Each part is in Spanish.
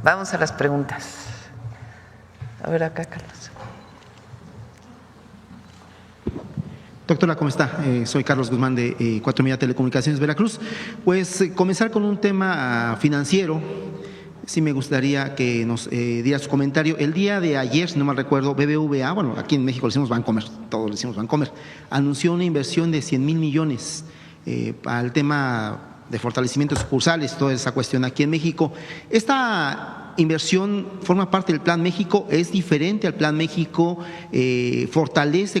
vamos a las preguntas. A ver acá, Carlos. Doctora, ¿cómo está? Soy Carlos Guzmán de 4 Media Telecomunicaciones Veracruz. Pues comenzar con un tema financiero. Sí me gustaría que nos diera su comentario. El día de ayer, si no mal recuerdo, BBVA, bueno, aquí en México le decimos Bancomer, todos le decimos Bancomer, anunció una inversión de 100,000 millones para el tema de fortalecimiento de sucursales, toda esa cuestión aquí en México. Esta inversión forma parte del Plan México, es diferente al Plan México,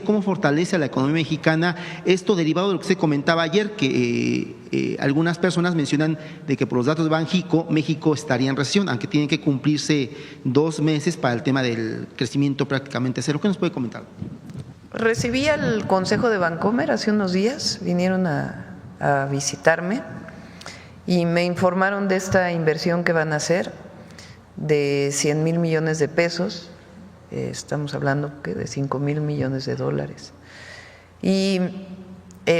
¿cómo fortalece a la economía mexicana? Esto derivado de lo que se comentaba ayer, que algunas personas mencionan de que por los datos de Banxico, México estaría en recesión, aunque tienen que cumplirse 2 meses para el tema del crecimiento prácticamente cero. ¿Qué nos puede comentar? Recibí al Consejo de Bancomer hace unos días, vinieron a visitarme y me informaron de esta inversión que van a hacer de 100,000 millones de pesos, estamos hablando que de 5,000 millones de dólares, y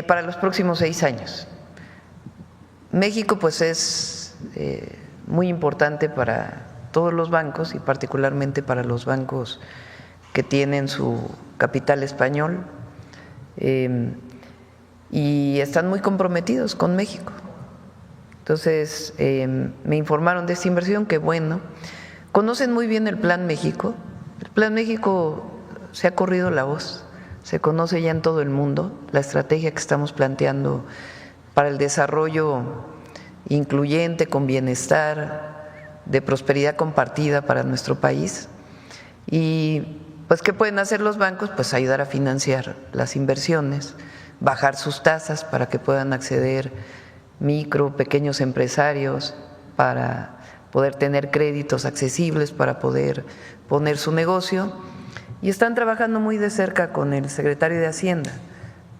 para los próximos 6 años. México pues es muy importante para todos los bancos y particularmente para los bancos que tienen su capital español y están muy comprometidos con México. Entonces, me informaron de esta inversión, que bueno, conocen muy bien el Plan México. El Plan México se ha corrido la voz, se conoce ya en todo el mundo, la estrategia que estamos planteando para el desarrollo incluyente, con bienestar, de prosperidad compartida para nuestro país. Y pues, ¿qué pueden hacer los bancos? Pues ayudar a financiar las inversiones, bajar sus tasas para que puedan acceder micro, pequeños empresarios para poder tener créditos accesibles, para poder poner su negocio, y están trabajando muy de cerca con el secretario de Hacienda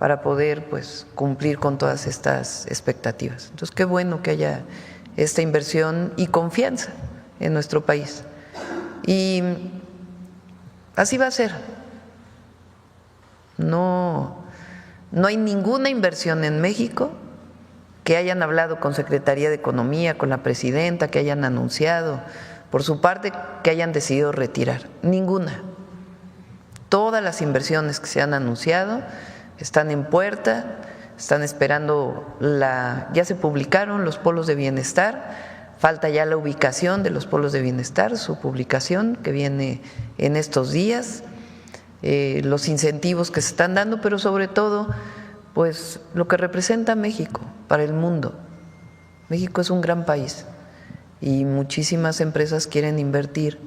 para poder pues cumplir con todas estas expectativas. Entonces, qué bueno que haya esta inversión y confianza en nuestro país. Y así va a ser. No hay ninguna inversión en México que hayan hablado con Secretaría de Economía, con la presidenta, que hayan anunciado por su parte que hayan decidido retirar. Ninguna. Todas las inversiones que se han anunciado están en puerta, están esperando ya se publicaron los polos de bienestar, falta ya la ubicación de los polos de bienestar, su publicación que viene en estos días, los incentivos que se están dando, pero sobre todo pues lo que representa México para el mundo. México es un gran país y muchísimas empresas quieren invertir,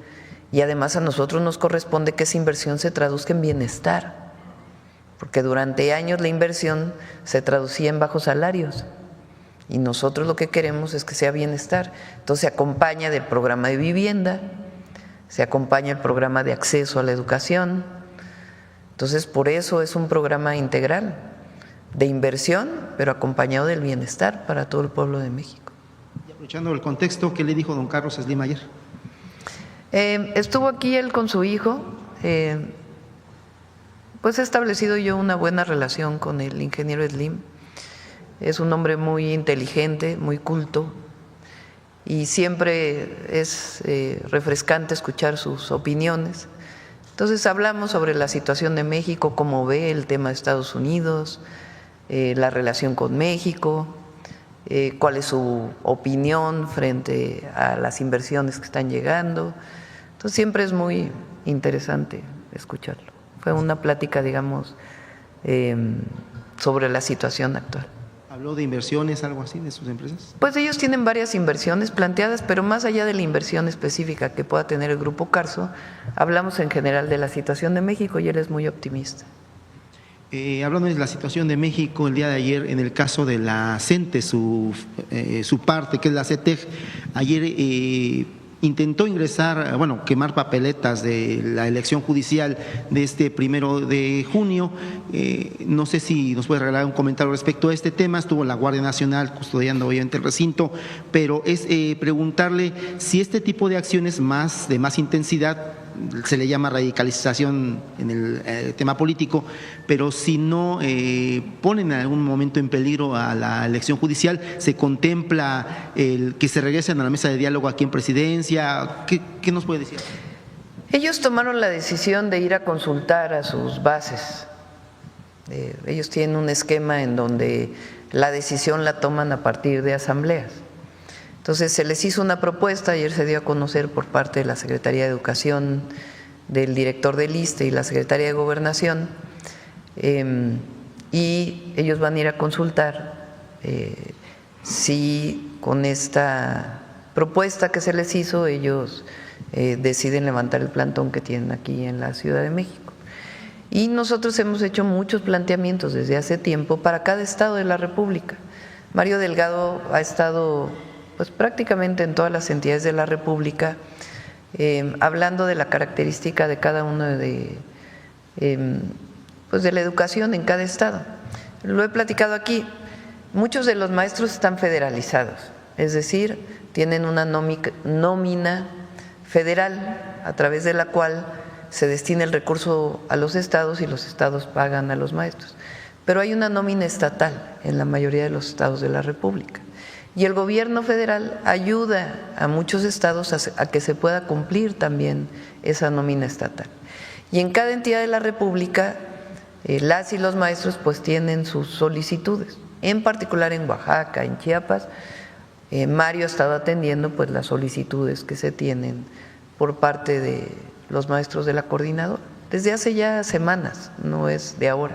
y además a nosotros nos corresponde que esa inversión se traduzca en bienestar, porque durante años la inversión se traducía en bajos salarios y nosotros lo que queremos es que sea bienestar. Entonces se acompaña del programa de vivienda, se acompaña el programa de acceso a la educación. Entonces por eso es un programa integral de inversión, pero acompañado del bienestar para todo el pueblo de México. Y aprovechando el contexto, ¿qué le dijo don Carlos Slim ayer? Estuvo aquí él con su hijo, pues he establecido yo una buena relación con el ingeniero Slim. Es un hombre muy inteligente, muy culto, y siempre es refrescante escuchar sus opiniones. Entonces hablamos sobre la situación de México, cómo ve el tema de Estados Unidos, la relación con México, cuál es su opinión frente a las inversiones que están llegando. Entonces siempre es muy interesante escucharlo. Fue una plática, digamos, sobre la situación actual. ¿Habló de inversiones, algo así, de sus empresas? Pues ellos tienen varias inversiones planteadas, pero más allá de la inversión específica que pueda tener el Grupo Carso, hablamos en general de la situación de México y él es muy optimista. Hablando de la situación de México, el día de ayer, en el caso de la CENTE, su parte, que es la CETEG, ayer intentó ingresar, quemar papeletas de la elección judicial de este 1 de junio. No sé si nos puede regalar un comentario respecto a este tema. Estuvo la Guardia Nacional custodiando obviamente el recinto, pero es preguntarle si este tipo de acciones de más intensidad se le llama radicalización en el tema político, pero si no ponen en algún momento en peligro a la elección judicial, ¿se contempla el que se regresen a la mesa de diálogo aquí en Presidencia? ¿Qué nos puede decir? Ellos tomaron la decisión de ir a consultar a sus bases. Ellos tienen un esquema en donde la decisión la toman a partir de asambleas. Entonces se les hizo una propuesta, ayer se dio a conocer por parte de la Secretaría de Educación, del director del ISSSTE y la Secretaría de Gobernación, y ellos van a ir a consultar si con esta propuesta que se les hizo ellos deciden levantar el plantón que tienen aquí en la Ciudad de México. Y nosotros hemos hecho muchos planteamientos desde hace tiempo para cada estado de la República. Mario Delgado ha estado pues prácticamente en todas las entidades de la República, hablando de la característica de cada uno pues de la educación en cada estado. Lo he platicado aquí, muchos de los maestros están federalizados, es decir, tienen una nómina federal a través de la cual se destina el recurso a los estados y los estados pagan a los maestros. Pero hay una nómina estatal en la mayoría de los estados de la República. Y el gobierno federal ayuda a muchos estados a que se pueda cumplir también esa nómina estatal. Y en cada entidad de la República, las y los maestros pues tienen sus solicitudes, en particular en Oaxaca, en Chiapas. Mario ha estado atendiendo pues las solicitudes que se tienen por parte de los maestros de la coordinadora, desde hace ya semanas, no es de ahora.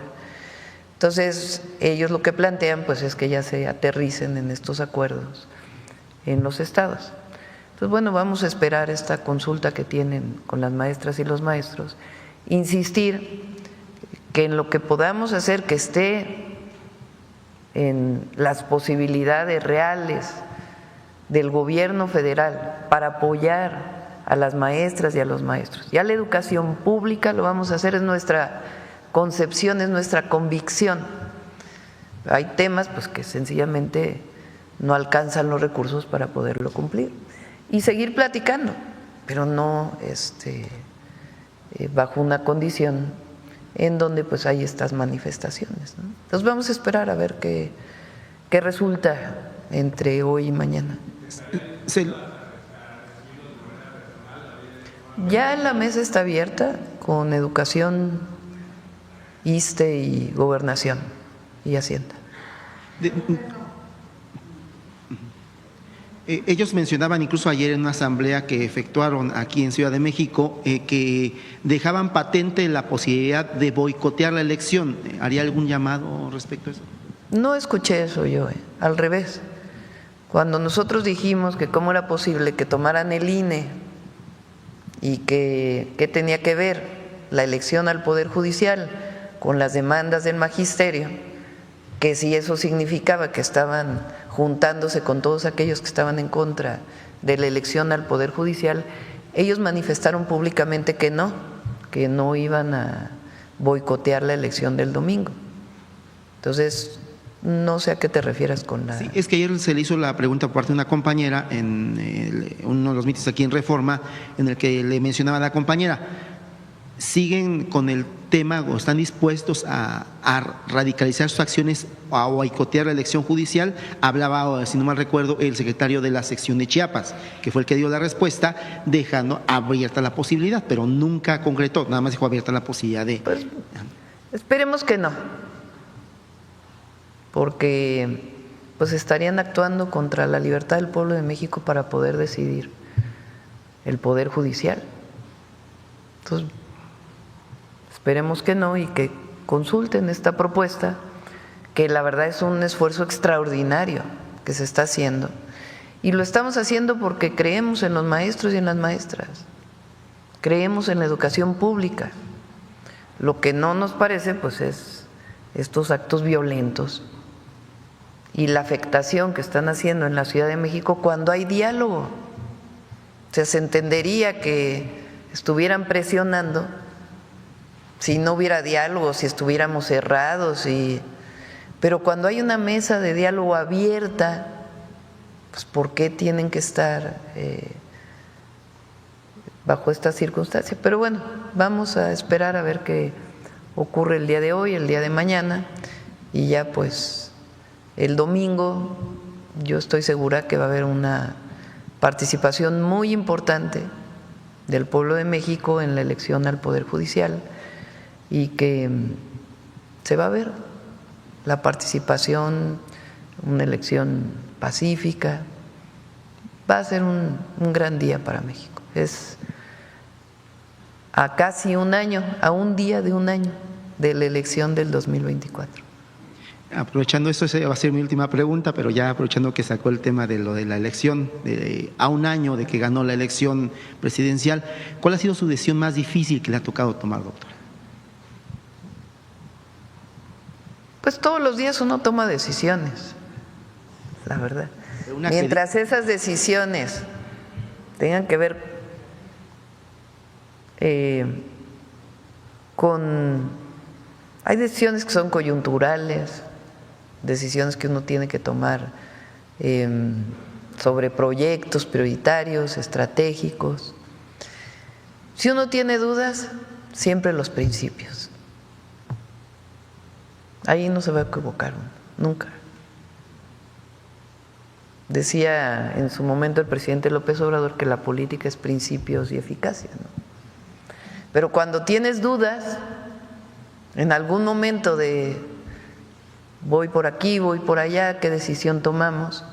Entonces, ellos lo que plantean pues es que ya se aterricen en estos acuerdos en los estados. Entonces, bueno, vamos a esperar esta consulta que tienen con las maestras y los maestros, insistir que en lo que podamos hacer que esté en las posibilidades reales del gobierno federal para apoyar a las maestras y a los maestros. Ya la educación pública lo vamos a hacer, es nuestra concepción, es nuestra convicción. Hay temas pues que sencillamente no alcanzan los recursos para poderlo cumplir y seguir platicando, pero no bajo una condición en donde pues hay estas manifestaciones, ¿no? Entonces vamos a esperar a ver qué resulta entre hoy y mañana. Ya la mesa está abierta con Educación, ISSSTE y Gobernación y Hacienda. Ellos mencionaban incluso ayer en una asamblea que efectuaron aquí en Ciudad de México que dejaban patente la posibilidad de boicotear la elección. ¿Haría algún llamado respecto a eso? No escuché eso yo, al revés. Cuando nosotros dijimos que cómo era posible que tomaran el INE y que tenía que ver la elección al Poder Judicial con las demandas del magisterio, que si eso significaba que estaban juntándose con todos aquellos que estaban en contra de la elección al Poder Judicial, ellos manifestaron públicamente que no iban a boicotear la elección del domingo. Entonces, no sé a qué te refieras con la… Sí, es que ayer se le hizo la pregunta por parte de una compañera en uno de los mítines aquí en Reforma, en el que le mencionaba a la compañera, ¿siguen con el tema o están dispuestos a radicalizar sus acciones o a boicotear la elección judicial? Hablaba, si no mal recuerdo, el secretario de la sección de Chiapas, que fue el que dio la respuesta, dejando abierta la posibilidad, pero nunca concretó, nada más dijo abierta la posibilidad de… Pues, esperemos que no, porque pues estarían actuando contra la libertad del pueblo de México para poder decidir el Poder Judicial. Entonces, esperemos que no y que consulten esta propuesta, que la verdad es un esfuerzo extraordinario que se está haciendo. Y lo estamos haciendo porque creemos en los maestros y en las maestras, creemos en la educación pública. Lo que no nos parece pues es estos actos violentos y la afectación que están haciendo en la Ciudad de México cuando hay diálogo. O sea, se entendería que estuvieran presionando si no hubiera diálogo, si estuviéramos cerrados, pero cuando hay una mesa de diálogo abierta, pues ¿por qué tienen que estar bajo estas circunstancias. Pero bueno, vamos a esperar a ver qué ocurre el día de hoy, el día de mañana, y ya pues el domingo yo estoy segura que va a haber una participación muy importante del pueblo de México en la elección al Poder Judicial y que se va a ver la participación, una elección pacífica. Va a ser un gran día para México. Es a casi un año, a un día de un año de la elección del 2024. Aprovechando esto, esa va a ser mi última pregunta, pero ya aprovechando que sacó el tema de lo de la elección, a un año de que ganó la elección presidencial, ¿cuál ha sido su decisión más difícil que le ha tocado tomar, doctora? Pues todos los días uno toma decisiones, la verdad. Mientras esas decisiones tengan que ver hay decisiones que son coyunturales, decisiones que uno tiene que tomar sobre proyectos prioritarios, estratégicos. Si uno tiene dudas, siempre los principios. Ahí no se va a equivocar uno, nunca. Decía en su momento el presidente López Obrador que la política es principios y eficacia, ¿no? Pero cuando tienes dudas, en algún momento de voy por aquí, voy por allá, qué decisión tomamos,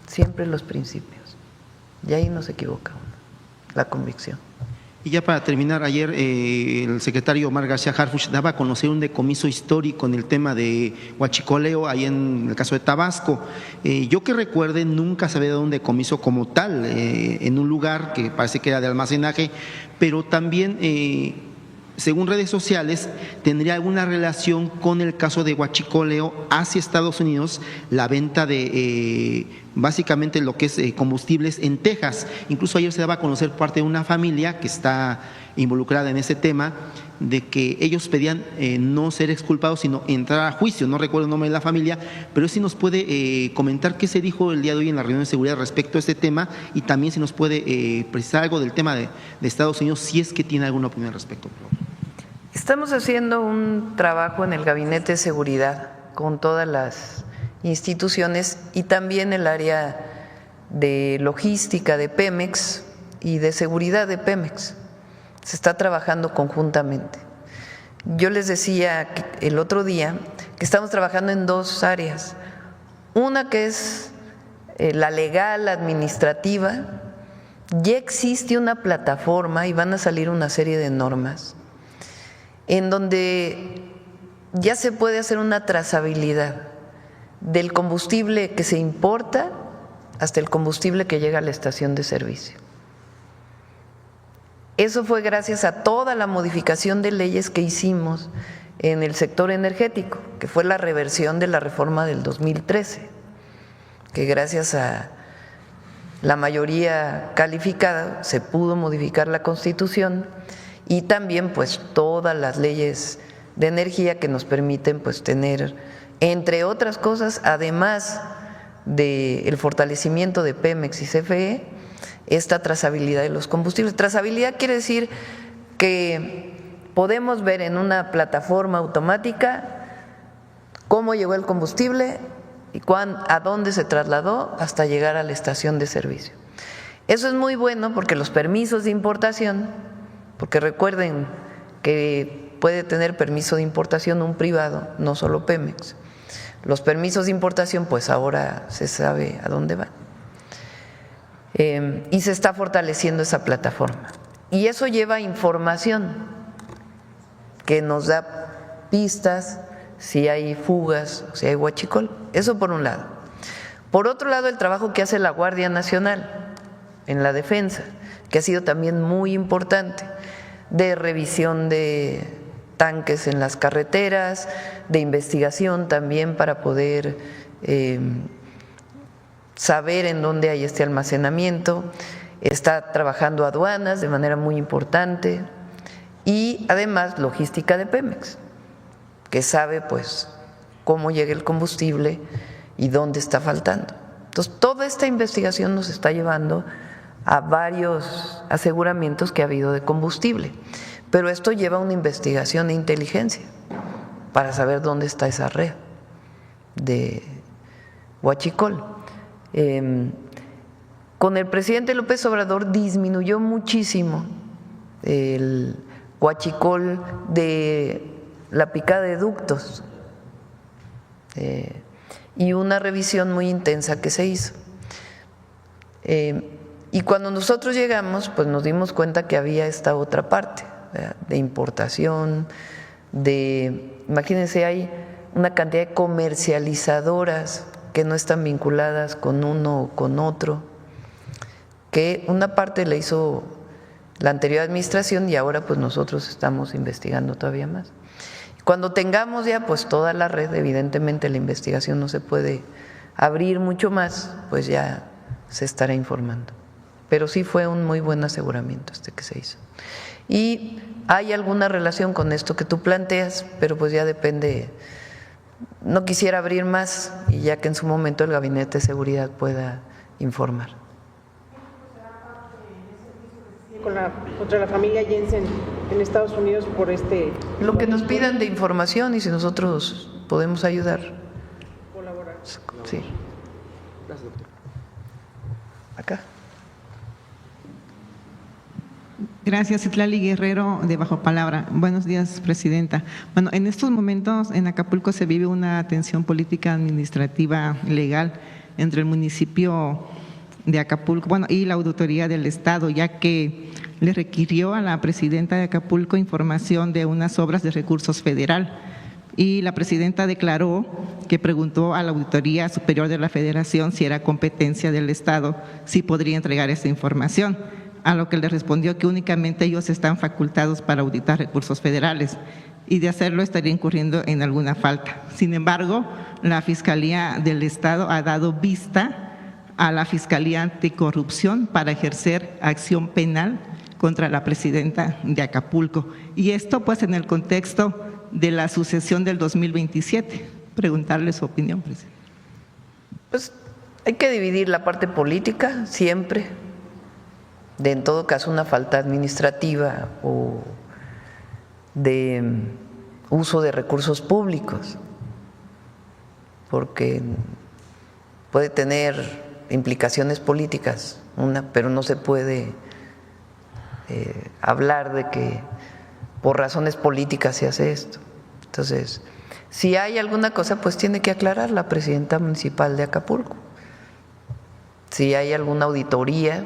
siempre los principios. Y ahí no se equivoca uno, la convicción. Y ya para terminar, ayer el secretario Omar García Harfuch daba a conocer un decomiso histórico en el tema de huachicoleo, ahí en el caso de Tabasco. Yo que recuerde, nunca se había dado un decomiso como tal, en un lugar que parece que era de almacenaje, pero también, según redes sociales, tendría alguna relación con el caso de huachicoleo hacia Estados Unidos, la venta de básicamente lo que es combustibles en Texas. Incluso ayer se daba a conocer parte de una familia que está involucrada en ese tema, de que ellos pedían no ser exculpados, sino entrar a juicio. No recuerdo el nombre de la familia, pero sí nos puede comentar qué se dijo el día de hoy en la reunión de seguridad respecto a este tema, y también si nos puede precisar algo del tema de Estados Unidos, si es que tiene alguna opinión al respecto. Estamos haciendo un trabajo en el Gabinete de Seguridad con todas las instituciones y también el área de logística de Pemex y de seguridad de Pemex. Se está trabajando conjuntamente. Yo les decía el otro día que estamos trabajando en dos áreas. Una que es la legal, administrativa. Ya existe una plataforma y van a salir una serie de normas en donde ya se puede hacer una trazabilidad del combustible que se importa hasta el combustible que llega a la estación de servicio. Eso fue gracias a toda la modificación de leyes que hicimos en el sector energético, que fue la reversión de la reforma del 2013, que gracias a la mayoría calificada se pudo modificar la Constitución y también pues todas las leyes de energía que nos permiten pues tener, entre otras cosas, además del fortalecimiento de Pemex y CFE, esta trazabilidad de los combustibles. Trazabilidad quiere decir que podemos ver en una plataforma automática cómo llegó el combustible y a dónde se trasladó hasta llegar a la estación de servicio. Eso es muy bueno porque los permisos de importación, porque recuerden que puede tener permiso de importación un privado, no solo Pemex. Los permisos de importación, pues ahora se sabe a dónde van. Y se está fortaleciendo esa plataforma. Y eso lleva información que nos da pistas si hay fugas, si hay huachicol. Eso por un lado. Por otro lado, el trabajo que hace la Guardia Nacional en la defensa, que ha sido también muy importante, de revisión de tanques en las carreteras, de investigación también para poder saber en dónde hay este almacenamiento. Está trabajando aduanas de manera muy importante y además logística de Pemex, que sabe pues cómo llega el combustible y dónde está faltando. Entonces, toda esta investigación nos está llevando a varios aseguramientos que ha habido de combustible. Pero esto lleva a una investigación de inteligencia para saber dónde está esa red de huachicol. Con el presidente López Obrador disminuyó muchísimo el huachicol de la picada de ductos y una revisión muy intensa que se hizo. Y cuando nosotros llegamos, pues nos dimos cuenta que había esta otra parte, ¿verdad?, de importación, imagínense, hay una cantidad de comercializadoras que no están vinculadas con uno o con otro, que una parte la hizo la anterior administración y ahora pues nosotros estamos investigando todavía más. Cuando tengamos ya pues toda la red, evidentemente la investigación no se puede abrir mucho más, pues ya se estará informando. Pero sí fue un muy buen aseguramiento este que se hizo. Y hay alguna relación con esto que tú planteas, pero pues ya depende. No quisiera abrir más y ya que en su momento el Gabinete de Seguridad pueda informar. Contra la familia Jensen en Estados Unidos por lo que nos pidan de información y si nosotros podemos ayudar. Colaborar. Sí. Gracias, doctor. Acá. Gracias, Citlali Guerrero, de Bajo Palabra. Buenos días, presidenta. Bueno, en estos momentos en Acapulco se vive una tensión política, administrativa, legal entre el municipio de Acapulco, y la Auditoría del Estado, ya que le requirió a la presidenta de Acapulco información de unas obras de recursos federal. Y la presidenta declaró que preguntó a la Auditoría Superior de la Federación si era competencia del Estado, si podría entregar esa información, a lo que le respondió que únicamente ellos están facultados para auditar recursos federales y de hacerlo estaría incurriendo en alguna falta. Sin embargo, la Fiscalía del Estado ha dado vista a la Fiscalía Anticorrupción para ejercer acción penal contra la presidenta de Acapulco. Y esto pues en el contexto de la sucesión del 2027. Preguntarle su opinión, presidente. Pues hay que dividir la parte política siempre, de en todo caso una falta administrativa o de uso de recursos públicos, porque puede tener implicaciones políticas, pero no se puede hablar de que por razones políticas se hace esto. Entonces, si hay alguna cosa, pues tiene que aclarar la presidenta municipal de Acapulco. Si hay alguna auditoría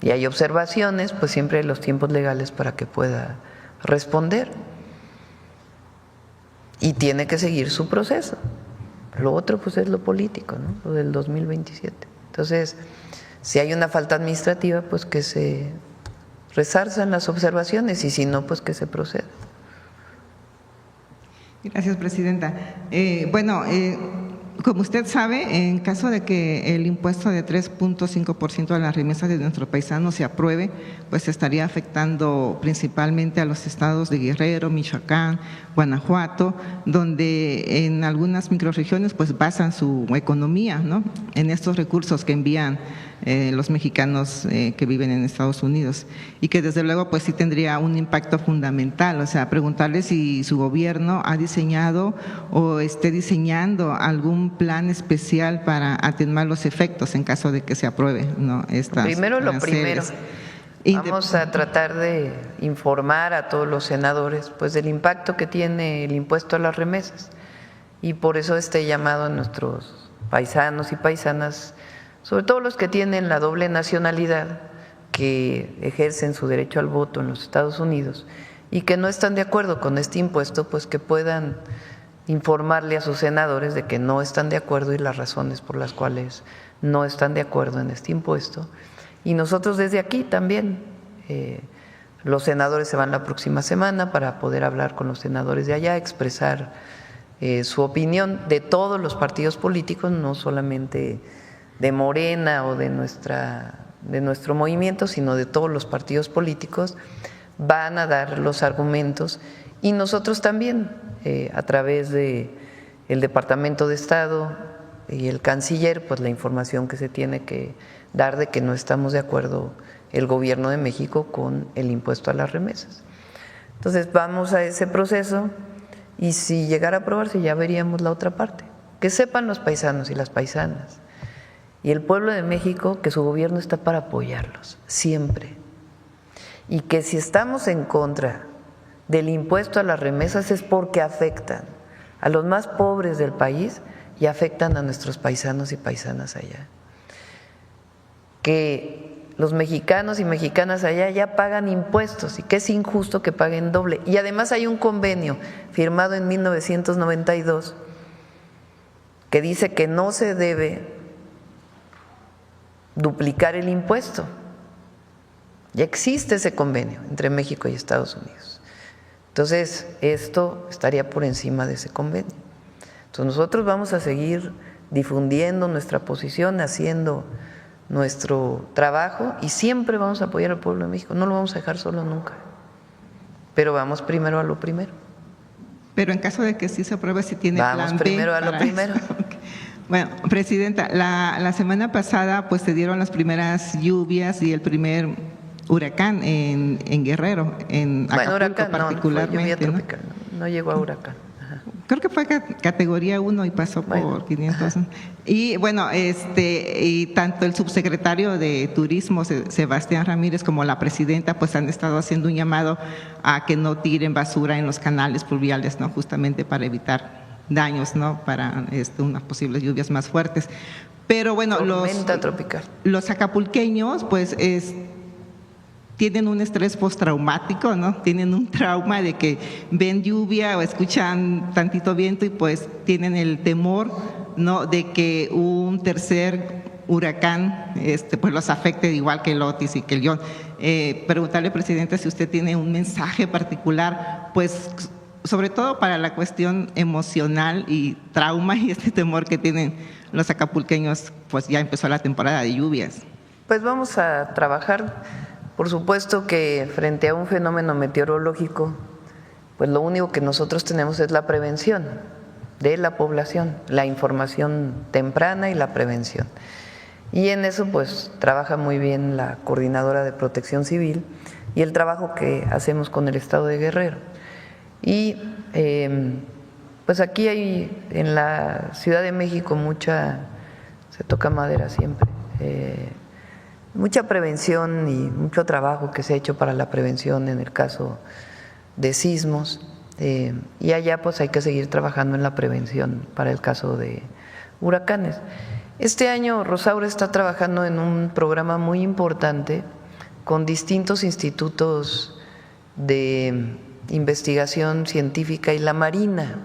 y hay observaciones, pues siempre hay los tiempos legales para que pueda responder. Y tiene que seguir su proceso. Lo otro pues es lo político, ¿no?, lo del 2027. Entonces, si hay una falta administrativa, pues que se resarzan las observaciones y si no, pues que se proceda. Gracias, presidenta. Como usted sabe, en caso de que el impuesto de 3.5% a las remesas de nuestro paisano se apruebe, pues estaría afectando principalmente a los estados de Guerrero, Michoacán, Guanajuato, donde en algunas microrregiones pues basan su economía, ¿no?, en estos recursos que envían los mexicanos que viven en Estados Unidos y que desde luego pues sí tendría un impacto fundamental. O sea, preguntarle si su gobierno ha diseñado o esté diseñando algún plan especial para atenuar los efectos en caso de que se apruebe, ¿no?, estas Primero lo primero. Vamos a tratar de informar a todos los senadores pues del impacto que tiene el impuesto a las remesas y por eso este llamado a nuestros paisanos y paisanas, sobre todo los que tienen la doble nacionalidad, que ejercen su derecho al voto en los Estados Unidos y que no están de acuerdo con este impuesto, pues que puedan informarle a sus senadores de que no están de acuerdo y las razones por las cuales no están de acuerdo en este impuesto. Y nosotros desde aquí también, los senadores se van la próxima semana para poder hablar con los senadores de allá, expresar su opinión de todos los partidos políticos, no solamente de Morena o de nuestro movimiento, sino de todos los partidos políticos. Van a dar los argumentos y nosotros también, a través del Departamento de Estado, y el canciller, pues la información que se tiene que dar de que no estamos de acuerdo el gobierno de México con el impuesto a las remesas. Entonces vamos a ese proceso y si llegara a aprobarse ya veríamos la otra parte. Que sepan los paisanos y las paisanas y el pueblo de México que su gobierno está para apoyarlos, siempre. Y que si estamos en contra del impuesto a las remesas es porque afectan a los más pobres del país y afectan a nuestros paisanos y paisanas allá. Que los mexicanos y mexicanas allá ya pagan impuestos y que es injusto que paguen doble. Y además hay un convenio firmado en 1992 que dice que no se debe duplicar el impuesto. Ya existe ese convenio entre México y Estados Unidos. Entonces, esto estaría por encima de ese convenio. Entonces, nosotros vamos a seguir difundiendo nuestra posición, haciendo nuestro trabajo y siempre vamos a apoyar al pueblo de México. No lo vamos a dejar solo nunca. Pero vamos primero a lo primero. Pero en caso de que sí se apruebe, si tiene Vamos plan B primero a lo para primero. eso. Bueno, Presidenta, la semana pasada pues se dieron las primeras lluvias y el primer huracán en Guerrero, en Acapulco huracán particularmente. No, fue lluvia tropical, no llegó a huracán. Ajá. Creo que fue categoría 1 y pasó por 500. Ajá. Y bueno, y tanto el subsecretario de Turismo, Sebastián Ramírez, como la presidenta, pues han estado haciendo un llamado a que no tiren basura en los canales pluviales, ¿no? Justamente para evitar daños, ¿no? Para unas posibles lluvias más fuertes. Pero bueno, los acapulqueños, pues tienen un estrés postraumático, ¿no? Tienen un trauma de que ven lluvia o escuchan tantito viento y pues tienen el temor, ¿no? De que un tercer huracán pues los afecte igual que el Otis y que el John. Preguntarle, Presidenta, si usted tiene un mensaje particular, pues sobre todo para la cuestión emocional y trauma y temor que tienen los acapulqueños, pues ya empezó la temporada de lluvias. Pues vamos a trabajar. Por supuesto que frente a un fenómeno meteorológico, pues lo único que nosotros tenemos es la prevención de la población, la información temprana y la prevención. Y en eso pues trabaja muy bien la Coordinadora de Protección Civil y el trabajo que hacemos con el Estado de Guerrero. Y pues aquí hay en la Ciudad de México se toca madera siempre, mucha prevención y mucho trabajo que se ha hecho para la prevención en el caso de sismos, y allá pues hay que seguir trabajando en la prevención para el caso de huracanes. Este año Rosaura está trabajando en un programa muy importante con distintos institutos de investigación científica y la Marina.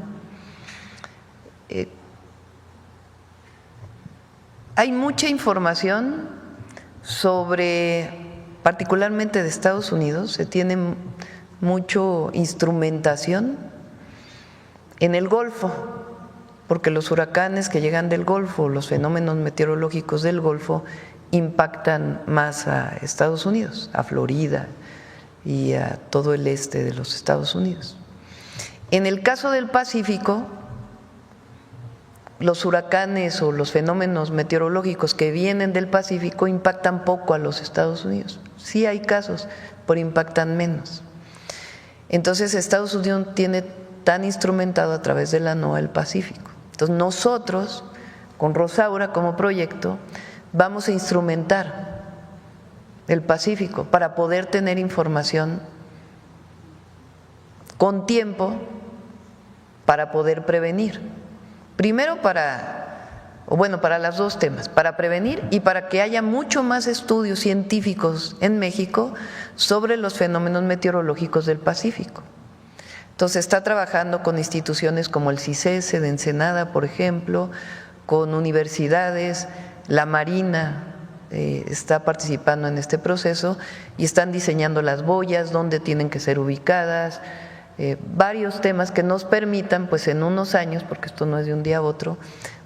Hay mucha información particularmente de Estados Unidos, se tiene mucho instrumentación en el Golfo, porque los huracanes que llegan del Golfo, los fenómenos meteorológicos del Golfo impactan más a Estados Unidos, a Florida y a todo el este de los Estados Unidos. En el caso del Pacífico, los huracanes o los fenómenos meteorológicos que vienen del Pacífico impactan poco a los Estados Unidos. Sí hay casos, pero impactan menos. Entonces Estados Unidos tiene tan instrumentado a través de la NOAA el Pacífico. Entonces nosotros, con Rosaura como proyecto, vamos a instrumentar el Pacífico para poder tener información con tiempo para poder prevenir. Primero para los dos temas, para prevenir y para que haya mucho más estudios científicos en México sobre los fenómenos meteorológicos del Pacífico. Entonces está trabajando con instituciones como el CICESE de Ensenada, por ejemplo, con universidades, la Marina está participando en este proceso y están diseñando las boyas, dónde tienen que ser ubicadas, varios temas que nos permitan, pues en unos años, porque esto no es de un día a otro,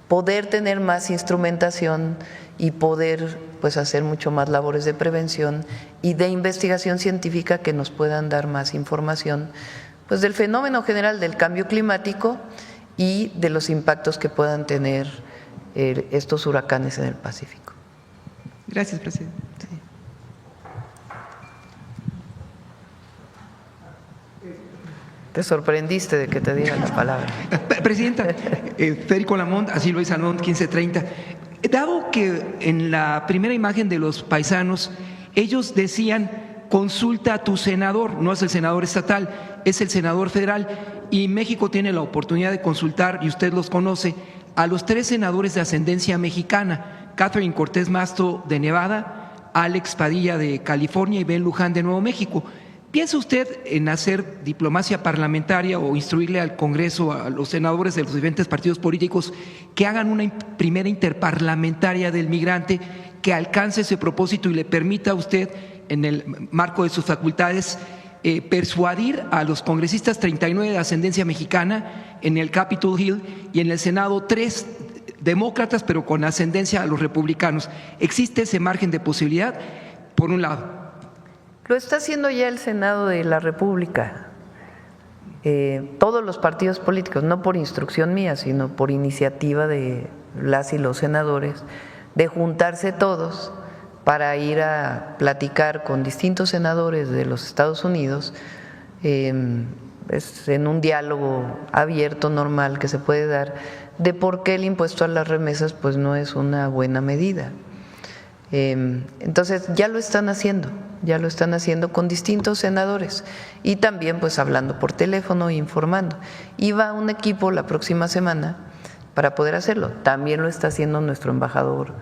poder tener más instrumentación y poder pues hacer mucho más labores de prevención y de investigación científica que nos puedan dar más información pues del fenómeno general del cambio climático y de los impactos que puedan tener estos huracanes en el Pacífico. Gracias, presidente. Sí. Te sorprendiste de que te diera la palabra. Presidenta, Federico Lamont, así Luis Salmón, 1530. Dado que en la primera imagen de los paisanos, ellos decían, consulta a tu senador, no es el senador estatal, es el senador federal, y México tiene la oportunidad de consultar, y usted los conoce, a los 3 senadores de ascendencia mexicana, Catherine Cortés Masto de Nevada, Alex Padilla de California y Ben Luján de Nuevo México. ¿Piensa usted en hacer diplomacia parlamentaria o instruirle al Congreso, a los senadores de los diferentes partidos políticos, que hagan una primera interparlamentaria del migrante que alcance ese propósito y le permita a usted, en el marco de sus facultades, persuadir a los congresistas 39 de ascendencia mexicana en el Capitol Hill y en el Senado 3 demócratas pero con ascendencia a los republicanos? ¿Existe ese margen de posibilidad? Por un lado. Lo está haciendo ya el Senado de la República. Todos los partidos políticos, no por instrucción mía, sino por iniciativa de las y los senadores, de juntarse todos para ir a platicar con distintos senadores de los Estados Unidos, en un diálogo abierto, normal, que se puede dar, de por qué el impuesto a las remesas pues no es una buena medida. Entonces ya lo están haciendo con distintos senadores y también pues hablando por teléfono e informando. Y va un equipo la próxima semana para poder hacerlo. También lo está haciendo nuestro embajador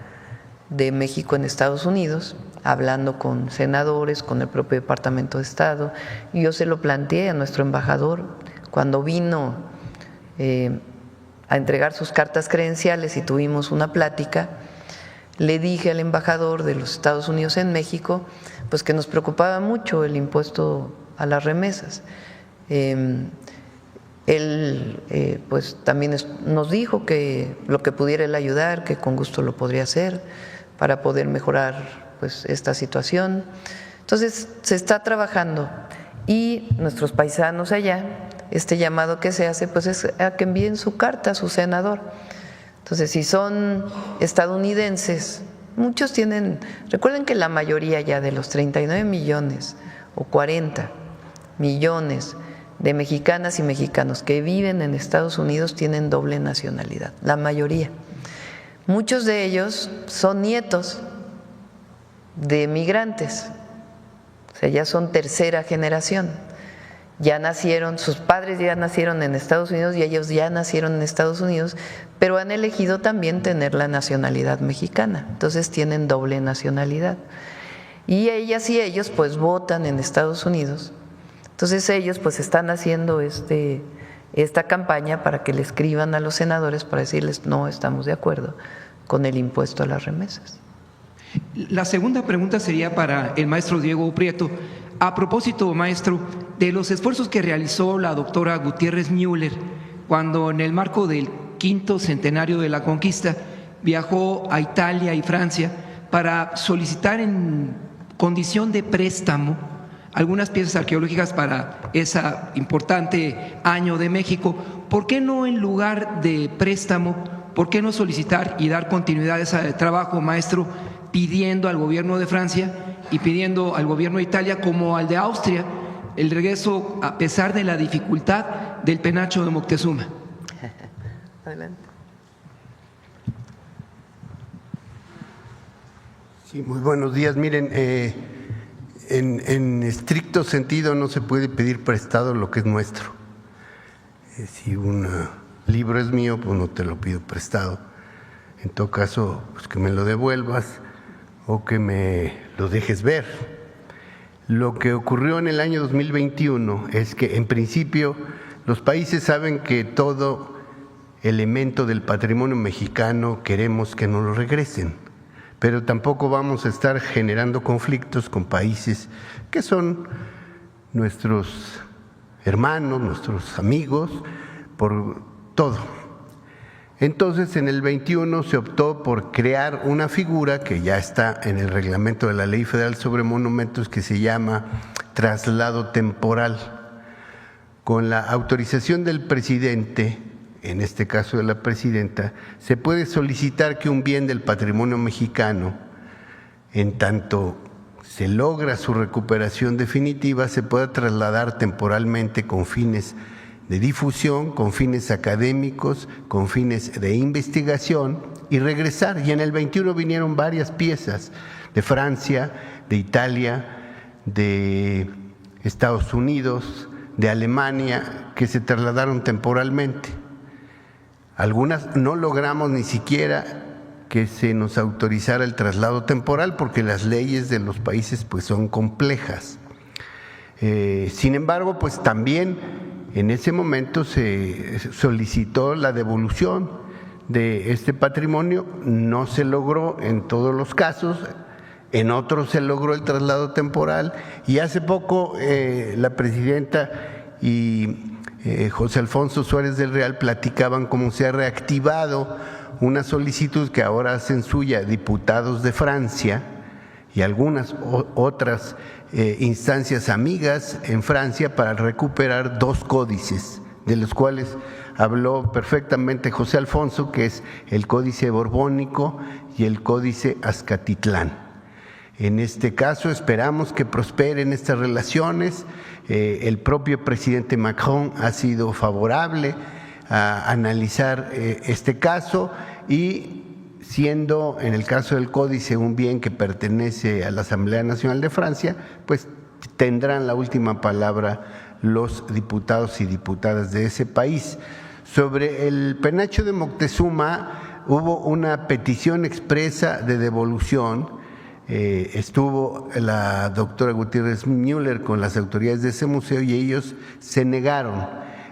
de México en Estados Unidos, hablando con senadores, con el propio Departamento de Estado. Y yo se lo planteé a nuestro embajador cuando vino a entregar sus cartas credenciales y tuvimos una plática. Le dije al embajador de los Estados Unidos en México pues que nos preocupaba mucho el impuesto a las remesas. Él pues también nos dijo que lo que pudiera él ayudar, que con gusto lo podría hacer para poder mejorar pues esta situación. Entonces se está trabajando y nuestros paisanos allá, este llamado que se hace pues es a que envíen su carta a su senador. Entonces, si son estadounidenses, muchos tienen, recuerden que la mayoría ya de los 39 millones o 40 millones de mexicanas y mexicanos que viven en Estados Unidos tienen doble nacionalidad, la mayoría. Muchos de ellos son nietos de migrantes, o sea, ya son tercera generación. Ya nacieron, sus padres ya nacieron en Estados Unidos y ellos ya nacieron en Estados Unidos, pero han elegido también tener la nacionalidad mexicana, entonces tienen doble nacionalidad. Y ellas y ellos pues votan en Estados Unidos, entonces ellos pues están haciendo esta campaña para que le escriban a los senadores para decirles no estamos de acuerdo con el impuesto a las remesas. La segunda pregunta sería para el maestro Diego Prieto. A propósito, maestro, de los esfuerzos que realizó la doctora Gutiérrez Müller cuando en el marco del 5º centenario de la conquista viajó a Italia y Francia para solicitar en condición de préstamo algunas piezas arqueológicas para ese importante año de México, ¿por qué no en lugar de préstamo, por qué no solicitar y dar continuidad a ese trabajo, maestro, pidiendo al gobierno de Francia y pidiendo al gobierno de Italia como al de Austria el regreso, a pesar de la dificultad, del penacho de Moctezuma? Adelante. Sí, muy buenos días. Miren, en estricto sentido no se puede pedir prestado lo que es nuestro. Si un libro es mío, pues no te lo pido prestado. En todo caso, pues que me lo devuelvas o que me lo dejes ver. Lo que ocurrió en el año 2021 es que en principio los países saben que todo elemento del patrimonio mexicano queremos que nos lo regresen, pero tampoco vamos a estar generando conflictos con países que son nuestros hermanos, nuestros amigos, por todo. Entonces, en el 21 se optó por crear una figura que ya está en el reglamento de la Ley Federal sobre Monumentos, que se llama traslado temporal. Con la autorización del presidente, en este caso de la presidenta, se puede solicitar que un bien del patrimonio mexicano, en tanto se logra su recuperación definitiva, se pueda trasladar temporalmente con fines de difusión, con fines académicos, con fines de investigación y regresar. Y en el 21 vinieron varias piezas de Francia, de Italia, de Estados Unidos, de Alemania, que se trasladaron temporalmente. Algunas no logramos ni siquiera que se nos autorizara el traslado temporal porque las leyes de los países pues son complejas. Sin embargo, pues también en ese momento se solicitó la devolución de este patrimonio, no se logró en todos los casos, en otros se logró el traslado temporal y hace poco la presidenta y José Alfonso Suárez del Real platicaban cómo se ha reactivado una solicitud que ahora hacen suya diputados de Francia y algunas otras instancias amigas en Francia para recuperar 2 códices, de los cuales habló perfectamente José Alfonso, que es el Códice Borbónico y el Códice Azcatitlán. En este caso esperamos que prosperen estas relaciones. El propio presidente Macron ha sido favorable a analizar este caso y siendo en el caso del códice un bien que pertenece a la Asamblea Nacional de Francia, pues tendrán la última palabra los diputados y diputadas de ese país. Sobre el penacho de Moctezuma hubo una petición expresa de devolución. Estuvo la doctora Gutiérrez Müller con las autoridades de ese museo y ellos se negaron.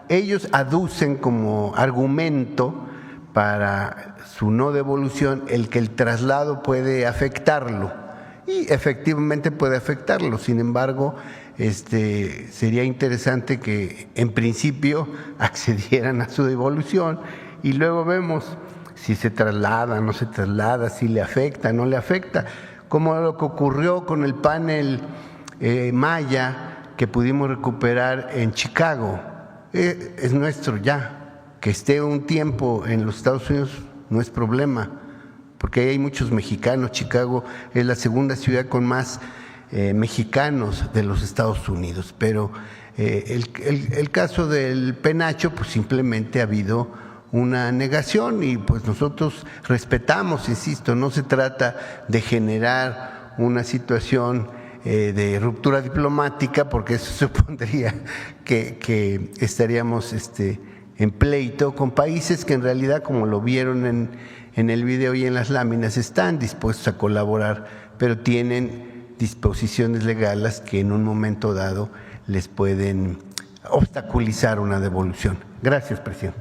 Ellos aducen como argumento para su no devolución el que el traslado puede afectarlo y efectivamente puede afectarlo. Sin embargo, sería interesante que en principio accedieran a su devolución y luego vemos si se traslada, no se traslada, si le afecta, no le afecta, como lo que ocurrió con el panel Maya que pudimos recuperar en Chicago. Es nuestro ya. Que esté un tiempo en los Estados Unidos no es problema, porque hay muchos mexicanos. Chicago es la segunda ciudad con más mexicanos de los Estados Unidos, pero el caso del penacho, pues simplemente ha habido una negación y pues nosotros respetamos, insisto, no se trata de generar una situación de ruptura diplomática, porque eso supondría que estaríamos en pleito con países que en realidad, como lo vieron en el video y en las láminas, están dispuestos a colaborar, pero tienen disposiciones legales que en un momento dado les pueden obstaculizar una devolución. Gracias, presidente.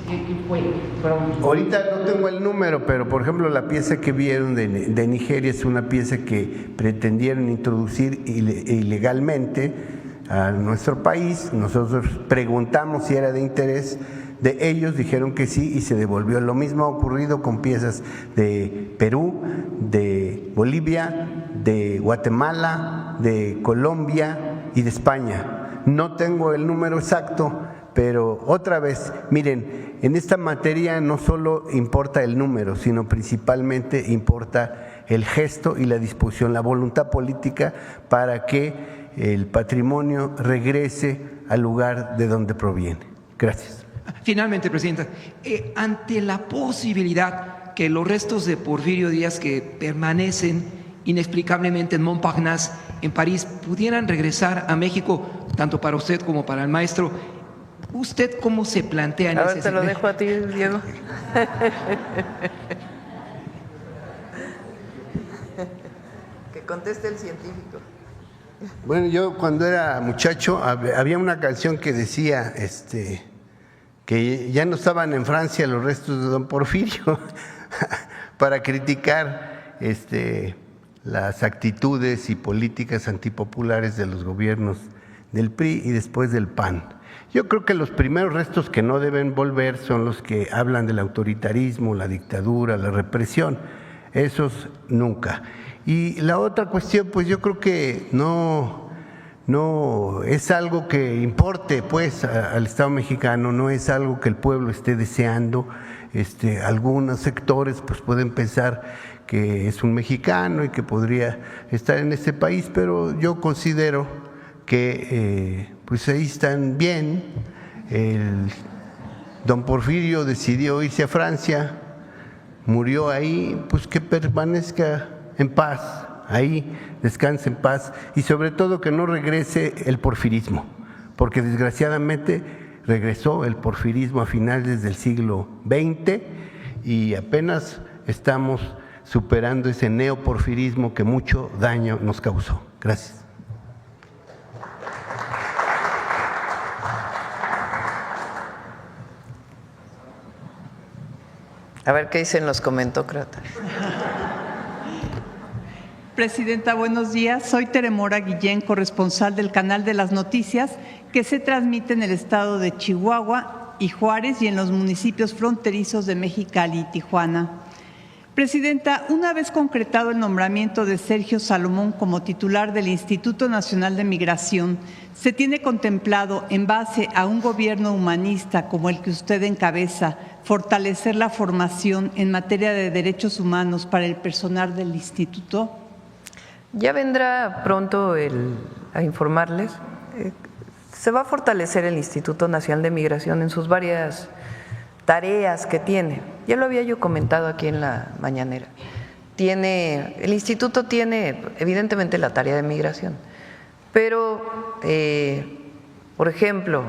¿Qué fue? Ahorita no tengo el número, pero por ejemplo la pieza que vieron de Nigeria es una pieza que pretendieron introducir ilegalmente a nuestro país. Nosotros preguntamos si era de interés de ellos, dijeron que sí y se devolvió. Lo mismo ha ocurrido con piezas de Perú, de Bolivia, de Guatemala, de Colombia y de España. No tengo el número exacto, pero otra vez, miren, en esta materia no solo importa el número, sino principalmente importa el gesto y la disposición, la voluntad política para que el patrimonio regrese al lugar de donde proviene. Gracias. Finalmente, presidenta, ante la posibilidad que los restos de Porfirio Díaz que permanecen inexplicablemente en Montparnasse, en París, pudieran regresar a México, tanto para usted como para el maestro, ¿usted cómo se plantea en ese sentido? Ahora te lo dejo a ti, Diego. Que conteste el científico. Bueno, yo cuando era muchacho había una canción que decía que ya no estaban en Francia los restos de don Porfirio para criticar las actitudes y políticas antipopulares de los gobiernos del PRI y después del PAN. Yo creo que los primeros restos que no deben volver son los que hablan del autoritarismo, la dictadura, la represión. Esos nunca. Y la otra cuestión, pues yo creo que no es algo que importe pues al Estado mexicano, no es algo que el pueblo esté deseando. Algunos sectores pues pueden pensar que es un mexicano y que podría estar en este país, pero yo considero que pues ahí están bien. Don Porfirio decidió irse a Francia, murió ahí, pues que permanezca en paz, ahí descanse en paz, y sobre todo que no regrese el porfirismo, porque desgraciadamente regresó el porfirismo a finales del siglo XX y apenas estamos superando ese neoporfirismo que mucho daño nos causó. Gracias. A ver qué dicen los comentócratas. Presidenta, buenos días. Soy Teremora Guillén, corresponsal del Canal de las Noticias, que se transmite en el estado de Chihuahua y Juárez y en los municipios fronterizos de Mexicali y Tijuana. Presidenta, una vez concretado el nombramiento de Sergio Salomón como titular del Instituto Nacional de Migración, ¿se tiene contemplado, en base a un gobierno humanista como el que usted encabeza, fortalecer la formación en materia de derechos humanos para el personal del instituto? Ya vendrá pronto a informarles. Se va a fortalecer el Instituto Nacional de Migración en sus varias tareas que tiene. Ya lo había yo comentado aquí en la mañanera. El instituto tiene evidentemente la tarea de migración, pero, por ejemplo,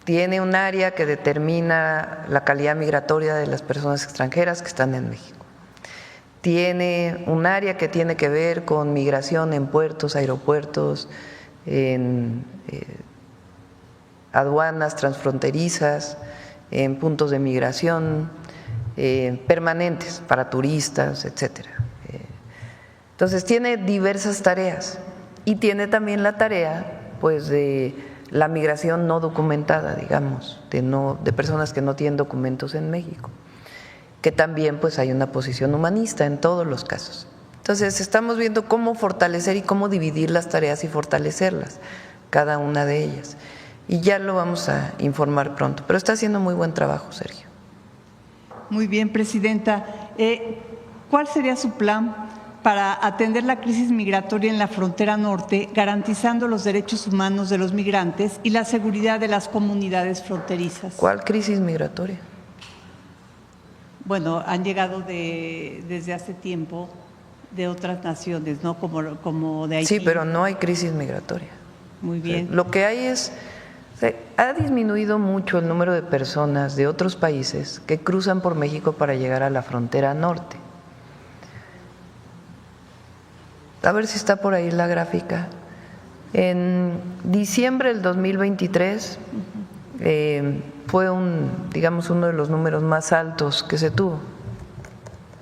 tiene un área que determina la calidad migratoria de las personas extranjeras que están en México. Tiene un área que tiene que ver con migración en puertos, aeropuertos, en aduanas transfronterizas, en puntos de migración permanentes para turistas, etcétera. Entonces tiene diversas tareas y tiene también la tarea, pues, de la migración no documentada, digamos, de personas que no tienen documentos en México, que también pues hay una posición humanista en todos los casos. Entonces estamos viendo cómo fortalecer y cómo dividir las tareas y fortalecerlas, cada una de ellas. Y ya lo vamos a informar pronto, pero está haciendo muy buen trabajo, Sergio. Muy bien, Presidenta. ¿Cuál sería su plan para atender la crisis migratoria en la frontera norte, garantizando los derechos humanos de los migrantes y la seguridad de las comunidades fronterizas? ¿Cuál crisis migratoria? Bueno, han llegado desde hace tiempo de otras naciones, ¿no? Como de Haití. Sí, pero no hay crisis migratoria. Muy bien. Lo que hay es, ha disminuido mucho el número de personas de otros países que cruzan por México para llegar a la frontera norte. A ver si está por ahí la gráfica. En diciembre del 2023 fue uno de los números más altos que se tuvo.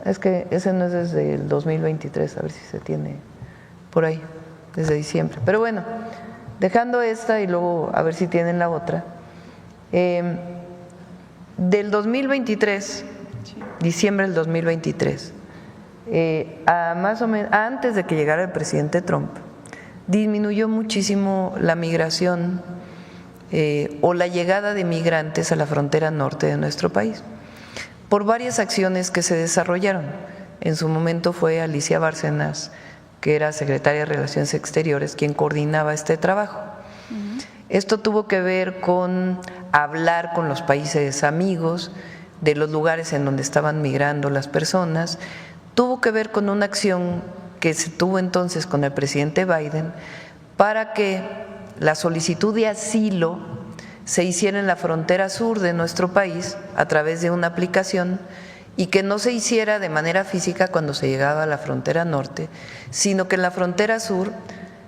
Es que ese no es desde el 2023, a ver si se tiene por ahí, desde diciembre. Pero bueno, dejando esta y luego a ver si tienen la otra. Del 2023, diciembre del 2023, más o menos antes de que llegara el presidente Trump, disminuyó muchísimo la migración o la llegada de migrantes a la frontera norte de nuestro país, por varias acciones que se desarrollaron. En su momento fue Alicia Bárcenas, que era secretaria de Relaciones Exteriores, quien coordinaba este trabajo. Esto tuvo que ver con hablar con los países amigos de los lugares en donde estaban migrando las personas, tuvo que ver con una acción que se tuvo entonces con el presidente Biden para que la solicitud de asilo se hiciera en la frontera sur de nuestro país a través de una aplicación y que no se hiciera de manera física cuando se llegaba a la frontera norte, sino que en la frontera sur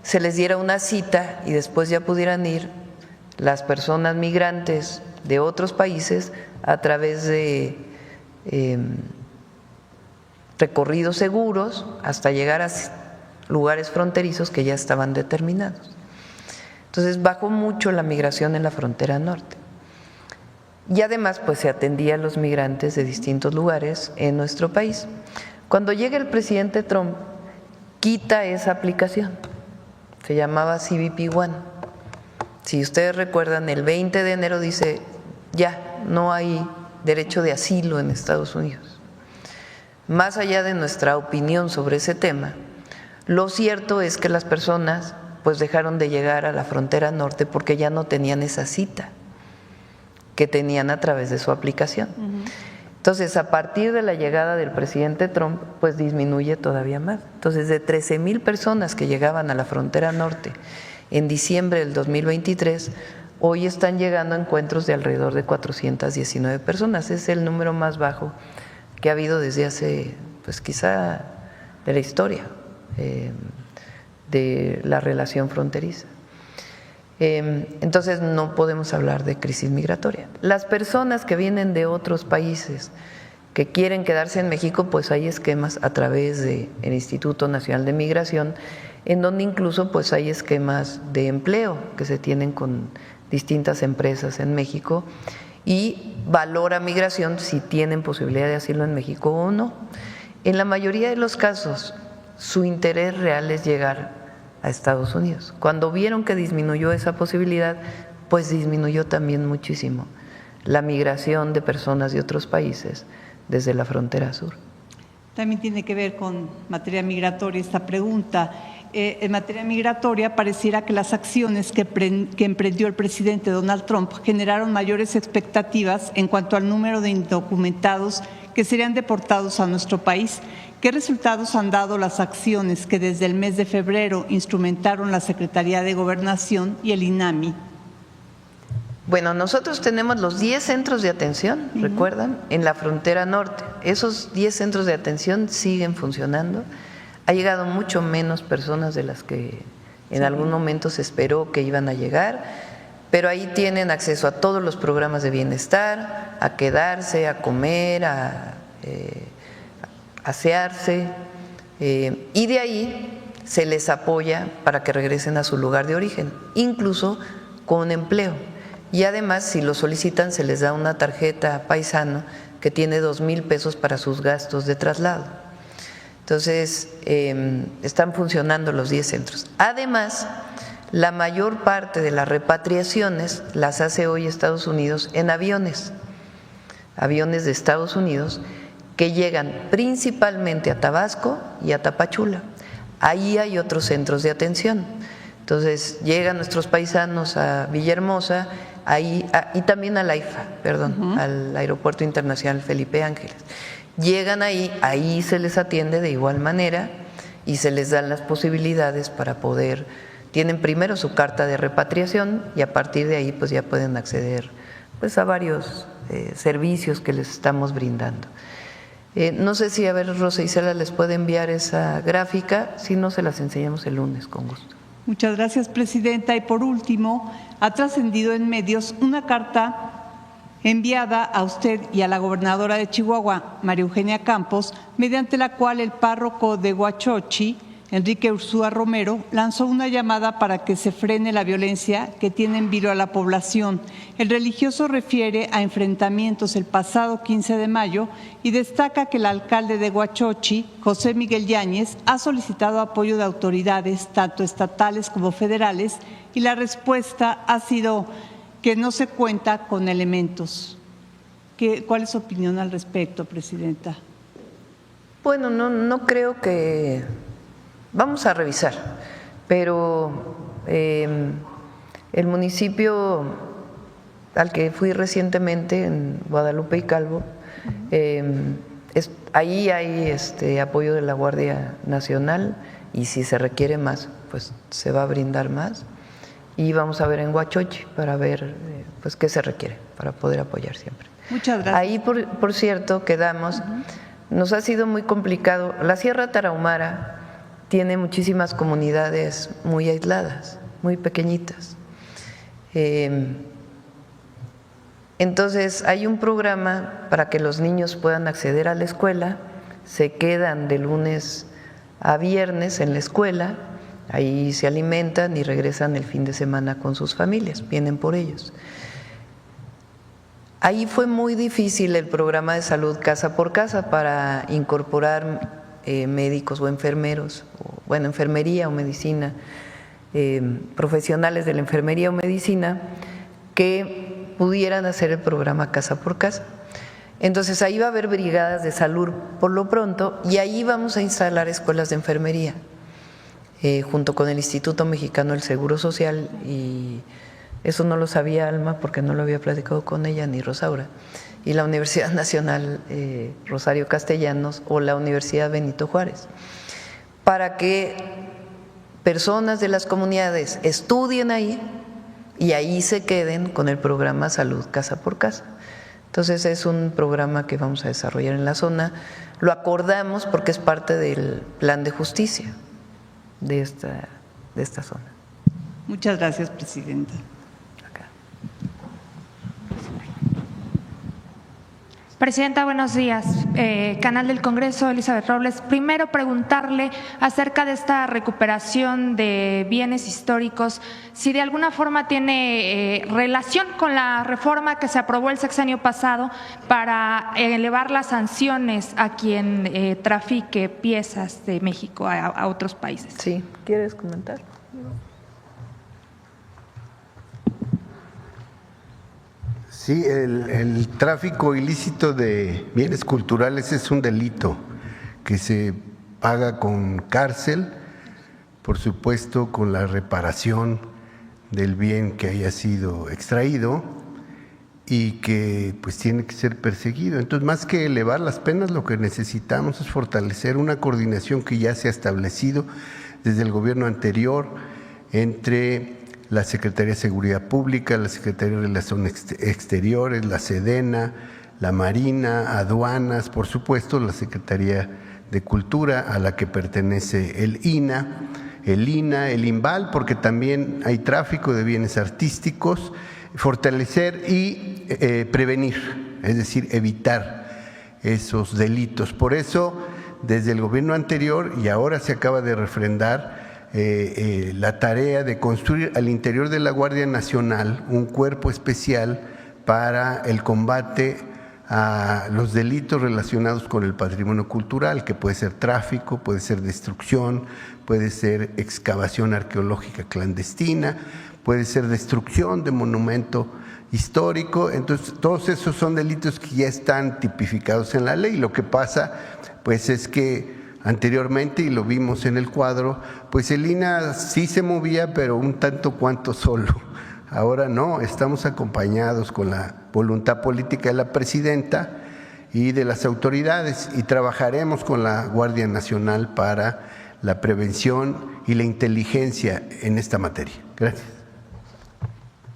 se les diera una cita y después ya pudieran ir las personas migrantes de otros países a través de recorridos seguros hasta llegar a lugares fronterizos que ya estaban determinados. Entonces bajó mucho la migración en la frontera norte. Y además pues se atendía a los migrantes de distintos lugares en nuestro país. Cuando llega el presidente Trump, quita esa aplicación. Se llamaba CBP One. Si ustedes recuerdan, el 20 de enero dice, ya, no hay derecho de asilo en Estados Unidos. Más allá de nuestra opinión sobre ese tema, lo cierto es que las personas pues dejaron de llegar a la frontera norte porque ya no tenían esa cita que tenían a través de su aplicación. Entonces, a partir de la llegada del presidente Trump, pues disminuye todavía más. Entonces, de 13,000 personas que llegaban a la frontera norte en diciembre del 2023, hoy están llegando a encuentros de alrededor de 419 personas. Es el número más bajo que ha habido desde hace, pues quizá de la historia de la relación fronteriza. Entonces no podemos hablar de crisis migratoria. Las personas que vienen de otros países que quieren quedarse en México, pues hay esquemas a través del Instituto Nacional de Migración, en donde incluso pues hay esquemas de empleo que se tienen con distintas empresas en México y valora migración si tienen posibilidad de asilo en México o no. En la mayoría de los casos, su interés real es llegar a Estados Unidos. Cuando vieron que disminuyó esa posibilidad, pues disminuyó también muchísimo la migración de personas de otros países desde la frontera sur. También tiene que ver con materia migratoria esta pregunta. En materia migratoria, pareciera que las acciones que emprendió el presidente Donald Trump generaron mayores expectativas en cuanto al número de indocumentados que serían deportados a nuestro país. ¿Qué resultados han dado las acciones que desde el mes de febrero instrumentaron la Secretaría de Gobernación y el INAMI? Bueno, nosotros tenemos los 10 centros de atención, ¿recuerdan? En la frontera norte. Esos 10 centros de atención siguen funcionando. Ha llegado mucho menos personas de las que en algún momento se esperó que iban a llegar, pero ahí tienen acceso a todos los programas de bienestar, a quedarse, a comer, a asearse, y de ahí se les apoya para que regresen a su lugar de origen, incluso con empleo. Y además, si lo solicitan, se les da una tarjeta paisano que tiene 2,000 pesos para sus gastos de traslado. Entonces, están funcionando los 10 centros. Además, la mayor parte de las repatriaciones las hace hoy Estados Unidos en aviones de Estados Unidos, que llegan principalmente a Tabasco y a Tapachula. Ahí hay otros centros de atención. Entonces, llegan nuestros paisanos a Villahermosa y también a la IFA, al Aeropuerto Internacional Felipe Ángeles. Llegan ahí se les atiende de igual manera y se les dan las posibilidades para poder, tienen primero su carta de repatriación y a partir de ahí pues ya pueden acceder pues a varios servicios que les estamos brindando. No sé si, a ver, Rosa Isela les puede enviar esa gráfica, si no se las enseñamos el lunes con gusto. Muchas gracias, Presidenta. Y por último, ha trascendido en medios una carta enviada a usted y a la gobernadora de Chihuahua, María Eugenia Campos, mediante la cual el párroco de Huachochi, Enrique Ursúa Romero, lanzó una llamada para que se frene la violencia que tiene en vilo a la población. El religioso refiere a enfrentamientos el pasado 15 de mayo y destaca que el alcalde de Huachochi, José Miguel Yáñez, ha solicitado apoyo de autoridades, tanto estatales como federales, y la respuesta ha sido que no se cuenta con elementos. ¿Cuál es su opinión al respecto, Presidenta? Bueno, no creo que… Vamos a revisar, pero el municipio al que fui recientemente, en Guadalupe y Calvo, ahí hay apoyo de la Guardia Nacional y si se requiere más, pues se va a brindar más. Y vamos a ver en Huachochi para ver pues qué se requiere para poder apoyar siempre. Muchas gracias. Ahí, por cierto, quedamos, nos ha sido muy complicado. La Sierra Tarahumara tiene muchísimas comunidades muy aisladas, muy pequeñitas. Entonces, hay un programa para que los niños puedan acceder a la escuela, se quedan de lunes a viernes en la escuela, ahí se alimentan y regresan el fin de semana con sus familias, vienen por ellos. Ahí fue muy difícil el programa de salud casa por casa para incorporar médicos o enfermeros bueno, enfermería o medicina, profesionales de la enfermería o medicina que pudieran hacer el programa casa por casa. Entonces ahí va a haber brigadas de salud por lo pronto y ahí vamos a instalar escuelas de enfermería junto con el Instituto Mexicano del Seguro Social, y eso no lo sabía Alma porque no lo había platicado con ella ni Rosaura, y la Universidad Nacional Rosario Castellanos o la Universidad Benito Juárez, para que personas de las comunidades estudien ahí y ahí se queden con el programa Salud Casa por Casa. Entonces es un programa que vamos a desarrollar en la zona, lo acordamos porque es parte del plan de justicia de esta zona. Muchas gracias, presidenta. Presidenta, buenos días. Canal del Congreso, Elizabeth Robles. Primero, preguntarle acerca de esta recuperación de bienes históricos, si de alguna forma tiene relación con la reforma que se aprobó el sexenio pasado para elevar las sanciones a quien trafique piezas de México a otros países. Sí, ¿quieres comentar? Sí, el tráfico ilícito de bienes culturales es un delito que se paga con cárcel, por supuesto con la reparación del bien que haya sido extraído y que pues tiene que ser perseguido. Entonces, más que elevar las penas, lo que necesitamos es fortalecer una coordinación que ya se ha establecido desde el gobierno anterior entre la Secretaría de Seguridad Pública, la Secretaría de Relaciones Exteriores, la Sedena, la Marina, Aduanas, por supuesto la Secretaría de Cultura a la que pertenece el INA, el INBAL, porque también hay tráfico de bienes artísticos, fortalecer y prevenir, es decir, evitar esos delitos. Por eso, desde el gobierno anterior y ahora se acaba de refrendar la tarea de construir al interior de la Guardia Nacional un cuerpo especial para el combate a los delitos relacionados con el patrimonio cultural, que puede ser tráfico, puede ser destrucción, puede ser excavación arqueológica clandestina, puede ser destrucción de monumento histórico. Entonces, todos esos son delitos que ya están tipificados en la ley. Lo que pasa, pues, es que anteriormente, y lo vimos en el cuadro, pues el INA sí se movía, pero un tanto cuanto solo. Ahora no, estamos acompañados con la voluntad política de la presidenta y de las autoridades y trabajaremos con la Guardia Nacional para la prevención y la inteligencia en esta materia. Gracias.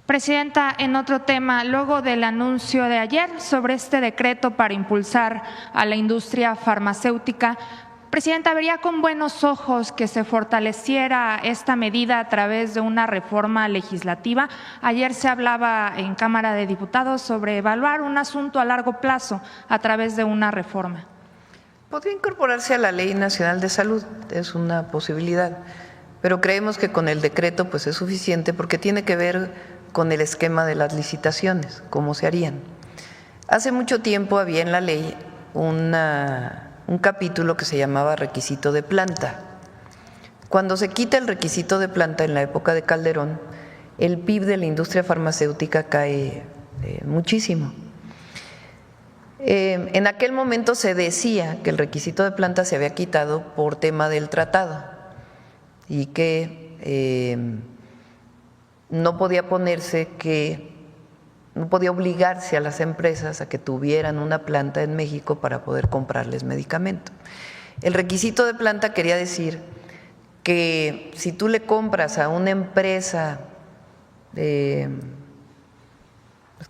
Presidenta, en otro tema, luego del anuncio de ayer sobre este decreto para impulsar a la industria farmacéutica, Presidenta, ¿vería con buenos ojos que se fortaleciera esta medida a través de una reforma legislativa? Ayer se hablaba en Cámara de Diputados sobre evaluar un asunto a largo plazo a través de una reforma. Podría incorporarse a la Ley Nacional de Salud, es una posibilidad, pero creemos que con el decreto pues es suficiente porque tiene que ver con el esquema de las licitaciones, cómo se harían. Hace mucho tiempo había en la ley un capítulo que se llamaba requisito de planta. Cuando se quita el requisito de planta en la época de Calderón, el PIB de la industria farmacéutica cae muchísimo. En aquel momento se decía que el requisito de planta se había quitado por tema del tratado y que no podía no podía obligarse a las empresas a que tuvieran una planta en México para poder comprarles medicamento. El requisito de planta quería decir que si tú le compras a una empresa, es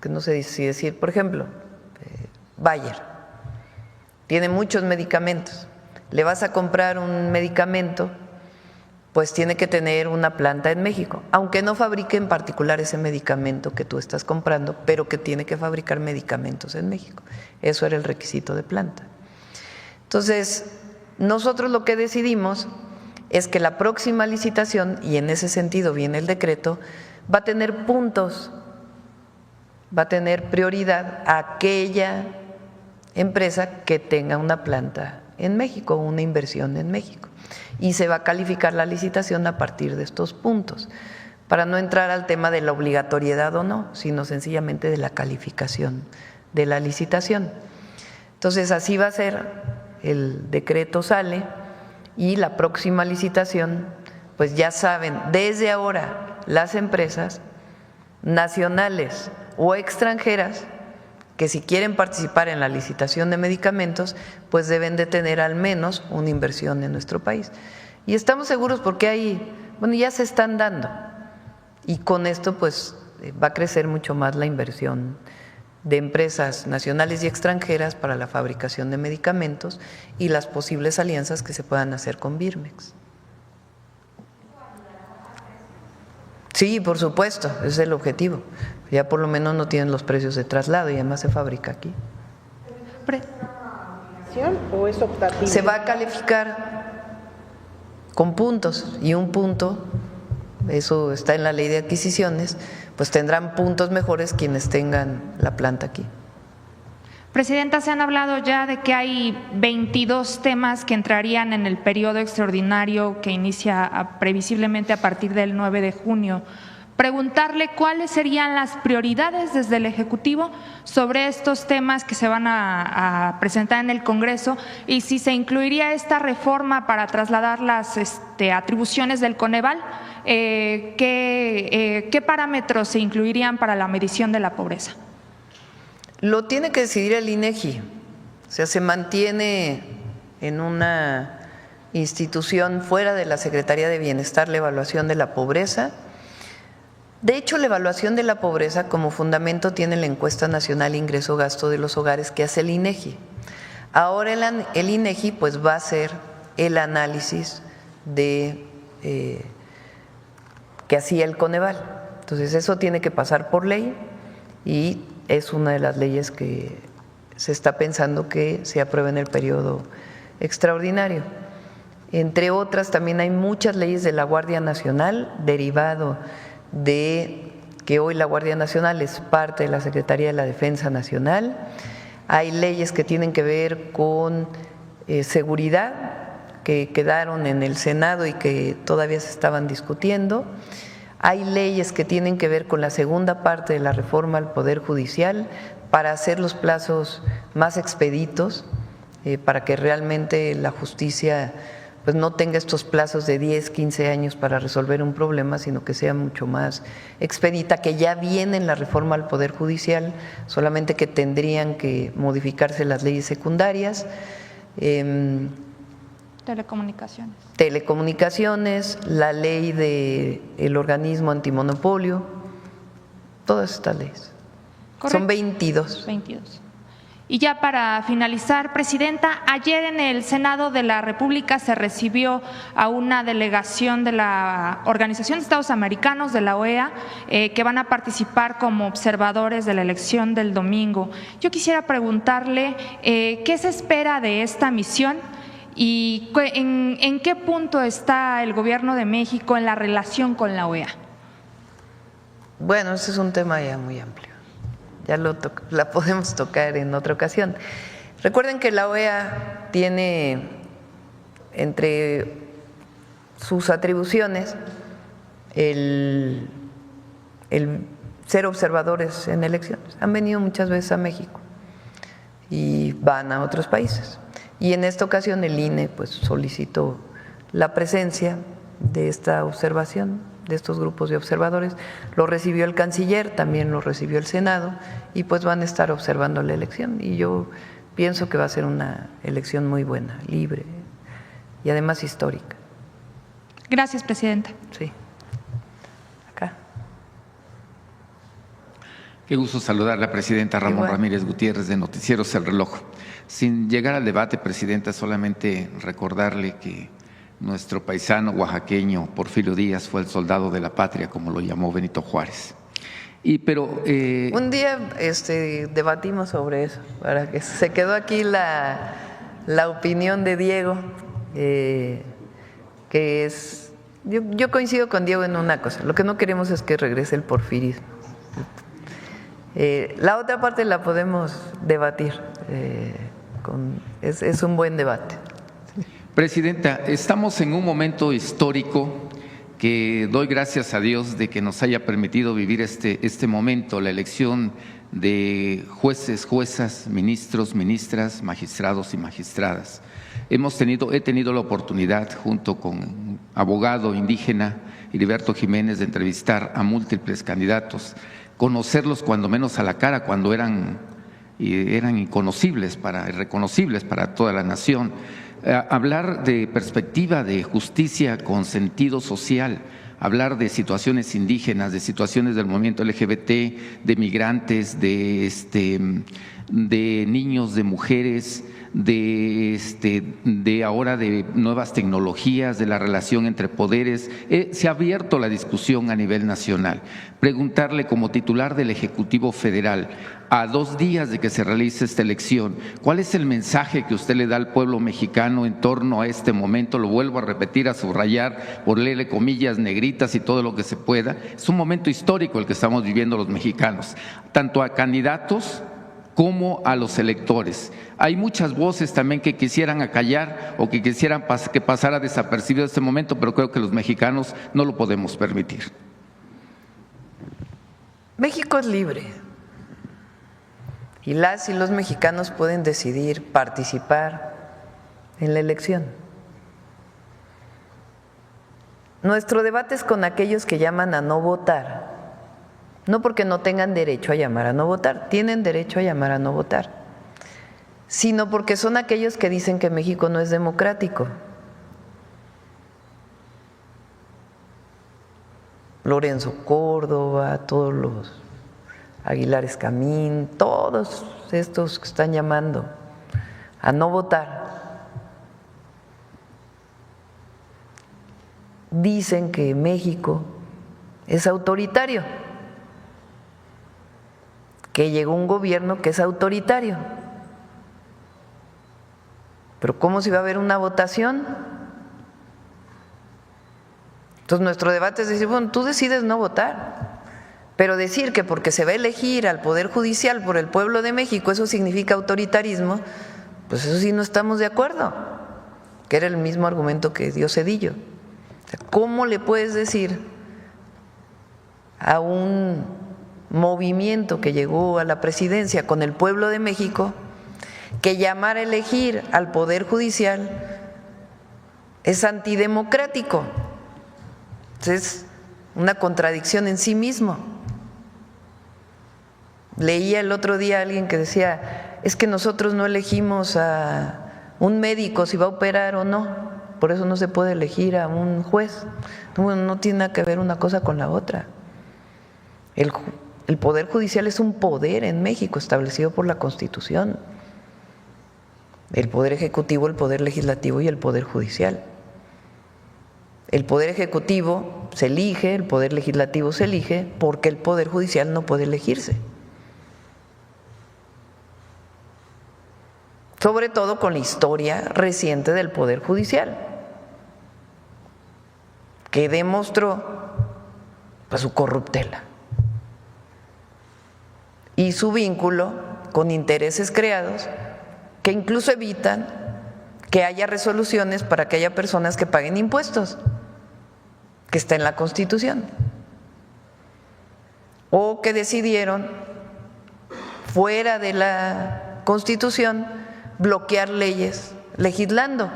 que no sé si decir, por ejemplo, Bayer, tiene muchos medicamentos, le vas a comprar un medicamento, pues tiene que tener una planta en México, aunque no fabrique en particular ese medicamento que tú estás comprando, pero que tiene que fabricar medicamentos en México. Eso era el requisito de planta. Entonces, nosotros lo que decidimos es que la próxima licitación, y en ese sentido viene el decreto, va a tener puntos, va a tener prioridad a aquella empresa que tenga una planta en México, una inversión en México. Y se va a calificar la licitación a partir de estos puntos, para no entrar al tema de la obligatoriedad o no, sino sencillamente de la calificación de la licitación. Entonces, así va a ser, el decreto sale y la próxima licitación, pues ya saben, desde ahora las empresas nacionales o extranjeras que si quieren participar en la licitación de medicamentos, pues deben de tener al menos una inversión en nuestro país. Y estamos seguros porque ya se están dando. Y con esto pues va a crecer mucho más la inversión de empresas nacionales y extranjeras para la fabricación de medicamentos y las posibles alianzas que se puedan hacer con Birmex. Sí, por supuesto, ese es el objetivo. Ya por lo menos no tienen los precios de traslado y además se fabrica aquí. ¿O es optativo? Se va a calificar con puntos y un punto, eso está en la ley de adquisiciones, pues tendrán puntos mejores quienes tengan la planta aquí. Presidenta, se han hablado ya de que hay 22 temas que entrarían en el periodo extraordinario que inicia previsiblemente a partir del 9 de junio. Preguntarle cuáles serían las prioridades desde el Ejecutivo sobre estos temas que se van a presentar en el Congreso y si se incluiría esta reforma para trasladar las atribuciones del Coneval, ¿qué parámetros se incluirían para la medición de la pobreza? Lo tiene que decidir el INEGI, o sea, se mantiene en una institución fuera de la Secretaría de Bienestar la evaluación de la pobreza. De hecho, la evaluación de la pobreza como fundamento tiene la encuesta nacional ingreso-gasto de los hogares que hace el INEGI. Ahora el INEGI pues va a hacer el análisis de que hacía el Coneval. Entonces eso tiene que pasar por ley y es una de las leyes que se está pensando que se apruebe en el periodo extraordinario. Entre otras, también hay muchas leyes de la Guardia Nacional, derivado de que hoy la Guardia Nacional es parte de la Secretaría de la Defensa Nacional. Hay leyes que tienen que ver con seguridad, que quedaron en el Senado y que todavía se estaban discutiendo. Hay leyes que tienen que ver con la segunda parte de la reforma al Poder Judicial para hacer los plazos más expeditos, para que realmente la justicia pues no tenga estos plazos de 10, 15 años para resolver un problema, sino que sea mucho más expedita, que ya viene en la reforma al Poder Judicial, solamente que tendrían que modificarse las leyes secundarias. Telecomunicaciones, la ley del organismo antimonopolio, todas estas leyes. Correcto. Son 22. Y ya para finalizar, Presidenta, ayer en el Senado de la República se recibió a una delegación de la Organización de Estados Americanos, de la OEA, que van a participar como observadores de la elección del domingo. Yo quisiera preguntarle qué se espera de esta misión y en qué punto está el Gobierno de México en la relación con la OEA. Bueno, ese es un tema ya muy amplio. Ya la podemos tocar en otra ocasión. Recuerden que la OEA tiene entre sus atribuciones el ser observadores en elecciones. Han venido muchas veces a México y van a otros países. Y en esta ocasión el INE pues solicitó la presencia de esta observación, de estos grupos de observadores. Lo recibió el canciller, también lo recibió el Senado y pues van a estar observando la elección y yo pienso que va a ser una elección muy buena, libre y además histórica. Gracias, Presidenta. Sí. Acá. Qué gusto saludar a la Presidenta Ramón Ramírez Gutiérrez de Noticieros El Reloj. Sin llegar al debate, Presidenta, solamente recordarle que nuestro paisano oaxaqueño Porfirio Díaz fue el soldado de la patria, como lo llamó Benito Juárez. Un día debatimos sobre eso, para que se quedó aquí la opinión de Diego, que es… Yo coincido con Diego en una cosa, lo que no queremos es que regrese el porfirismo. La otra parte la podemos debatir, es un buen debate. Presidenta, estamos en un momento histórico que doy gracias a Dios de que nos haya permitido vivir este momento, la elección de jueces, juezas, ministros, ministras, magistrados y magistradas. He tenido la oportunidad, junto con abogado indígena Heriberto Jiménez, de entrevistar a múltiples candidatos, conocerlos cuando menos a la cara, cuando eran irreconocibles para toda la nación. Hablar de perspectiva de justicia con sentido social, hablar de situaciones indígenas, de situaciones del movimiento LGBT, de migrantes, de niños, de mujeres, de ahora de nuevas tecnologías, de la relación entre poderes. Se ha abierto la discusión a nivel nacional. Preguntarle, como titular del Ejecutivo Federal, a 2 días de que se realice esta elección, ¿cuál es el mensaje que usted le da al pueblo mexicano en torno a este momento? Lo vuelvo a repetir, a subrayar, ponerle comillas negritas y todo lo que se pueda. Es un momento histórico el que estamos viviendo los mexicanos, tanto a candidatos como a los electores. Hay muchas voces también que quisieran acallar o que quisieran que pasara desapercibido este momento, pero creo que los mexicanos no lo podemos permitir. México es libre y las y los mexicanos pueden decidir participar en la elección. Nuestro debate es con aquellos que llaman a no votar. No porque no tengan derecho a llamar a no votar, tienen derecho a llamar a no votar, sino porque son aquellos que dicen que México no es democrático. Lorenzo Córdoba, todos los Aguilar Escamín, todos estos que están llamando a no votar, dicen que México es autoritario, que llegó un gobierno que es autoritario. Pero ¿cómo si va a haber una votación? Entonces nuestro debate es decir, bueno, tú decides no votar, pero decir que porque se va a elegir al Poder Judicial por el pueblo de México, eso significa autoritarismo, pues eso sí no estamos de acuerdo, que era el mismo argumento que dio Zedillo. O sea, ¿cómo le puedes decir a un movimiento que llegó a la presidencia con el pueblo de México que llamar a elegir al Poder Judicial es antidemocrático? Es una contradicción en sí mismo. Leía el otro día a alguien que decía, es que nosotros no elegimos a un médico si va a operar o no, por eso no se puede elegir a un juez. No tiene nada que ver una cosa con la otra. El Poder Judicial es un poder en México establecido por la Constitución. El Poder Ejecutivo, el Poder Legislativo y el Poder Judicial. El Poder Ejecutivo se elige, el Poder Legislativo se elige, porque el Poder Judicial no puede elegirse. Sobre todo con la historia reciente del Poder Judicial, que demostró pues, su corruptela y su vínculo con intereses creados que incluso evitan que haya resoluciones para que haya personas que paguen impuestos, que está en la Constitución, o que decidieron fuera de la Constitución bloquear leyes legislando,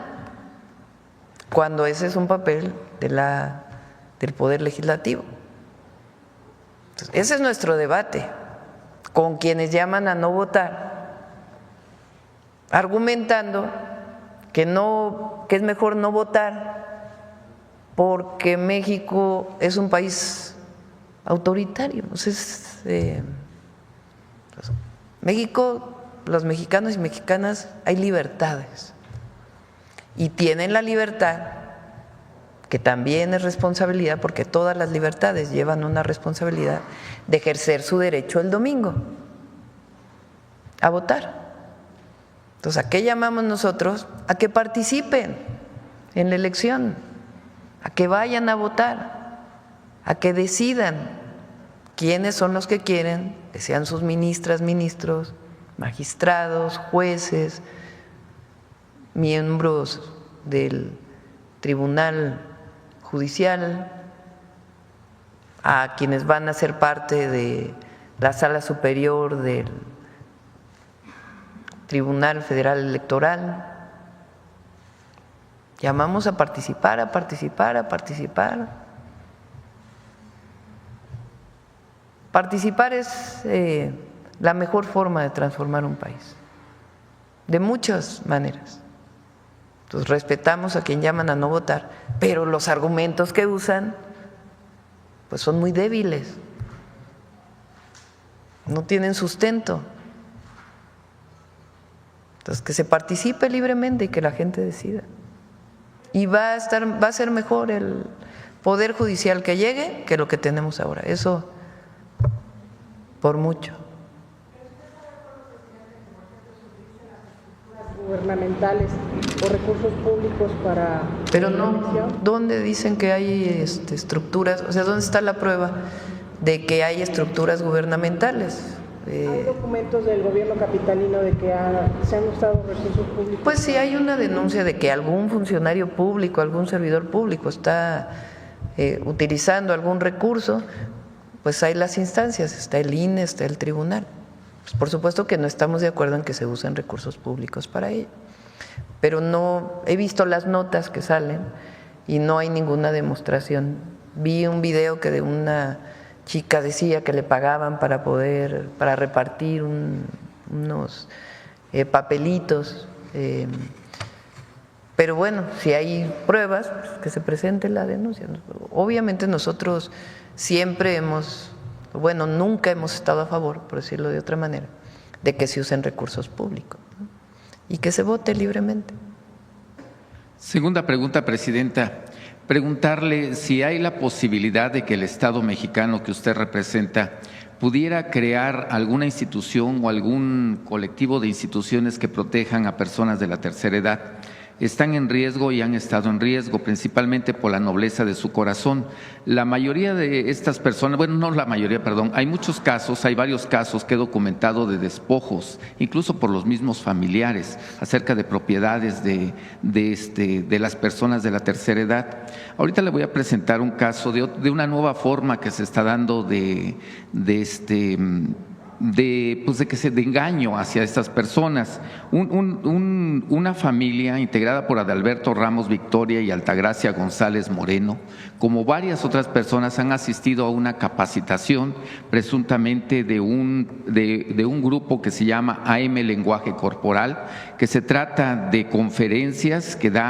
cuando ese es un papel del Poder Legislativo. Entonces, ese es nuestro debate con quienes llaman a no votar, argumentando que es mejor no votar porque México es un país autoritario. Entonces, México, los mexicanos y mexicanas, hay libertades y tienen la libertad, que también es responsabilidad, porque todas las libertades llevan una responsabilidad, de ejercer su derecho el domingo a votar. Entonces, ¿a qué llamamos nosotros? A que participen en la elección, a que vayan a votar, a que decidan quiénes son los que quieren que sean sus ministras, ministros, magistrados, jueces, miembros del Tribunal Judicial, a quienes van a ser parte de la Sala Superior del Tribunal Federal Electoral. Llamamos a participar, a participar, a participar. Participar es la mejor forma de transformar un país, de muchas maneras. Entonces respetamos a quien llaman a no votar, pero los argumentos que usan pues son muy débiles, no tienen sustento. Entonces que se participe libremente y que la gente decida. Y va a ser mejor el poder judicial que llegue que lo que tenemos ahora. Eso por mucho. Gubernamentales o recursos públicos para… Pero no, ¿dónde dicen que hay estructuras? O sea, ¿dónde está la prueba de que hay estructuras gubernamentales? ¿Hay documentos del gobierno capitalino de que se han usado recursos públicos? Pues sí, hay una denuncia de que algún funcionario público, algún servidor público está utilizando algún recurso. Pues hay las instancias, está el INE, está el tribunal. Pues por supuesto que no estamos de acuerdo en que se usen recursos públicos para ello, pero no he visto las notas que salen y no hay ninguna demostración. Vi un video que de una chica decía que le pagaban para repartir unos papelitos, pero bueno, si hay pruebas, pues que se presente la denuncia. Obviamente nosotros siempre nunca hemos estado a favor, por decirlo de otra manera, de que se usen recursos públicos, ¿no? Y que se vote libremente. Segunda pregunta, Presidenta. Preguntarle si hay la posibilidad de que el Estado mexicano que usted representa pudiera crear alguna institución o algún colectivo de instituciones que protejan a personas de la tercera edad. Están en riesgo y han estado en riesgo, principalmente por la nobleza de su corazón. La mayoría de estas personas, bueno, no la mayoría, perdón, hay varios casos que he documentado de despojos, incluso por los mismos familiares, acerca de propiedades de las personas de la tercera edad. Ahorita le voy a presentar un caso de una nueva forma que se está dando de engaño hacia estas personas. Una familia integrada por Adalberto Ramos Victoria y Altagracia González Moreno, como varias otras personas, han asistido a una capacitación presuntamente de un grupo que se llama AM Lenguaje Corporal, que se trata de conferencias que da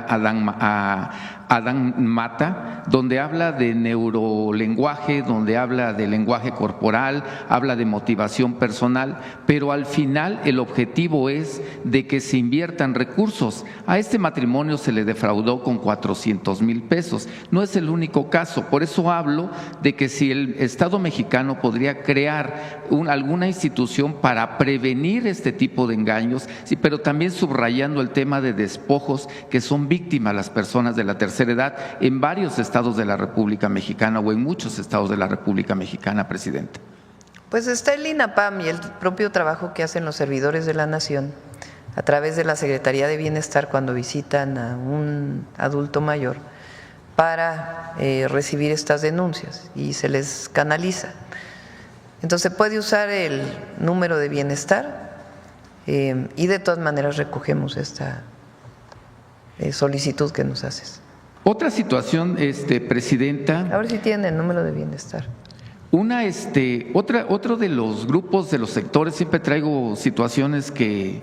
Adán Mata, donde habla de neurolenguaje, donde habla de lenguaje corporal, habla de motivación personal, pero al final el objetivo es de que se inviertan recursos. A este matrimonio se le defraudó con 400,000 pesos. No es el único caso, por eso hablo de que si el Estado mexicano podría crear alguna institución para prevenir este tipo de engaños, sí, pero también subrayando el tema de despojos que son víctimas las personas de la tercera edad en varios estados de la República Mexicana o en muchos estados de la República Mexicana, Presidenta. Pues está el INAPAM y el propio trabajo que hacen los servidores de la Nación a través de la Secretaría de Bienestar cuando visitan a un adulto mayor para recibir estas denuncias y se les canaliza. Entonces puede usar el número de bienestar y de todas maneras recogemos esta solicitud que nos haces. Otra situación, Presidenta. A ver si tiene el número de bienestar. Otro de los grupos, de los sectores, siempre traigo situaciones que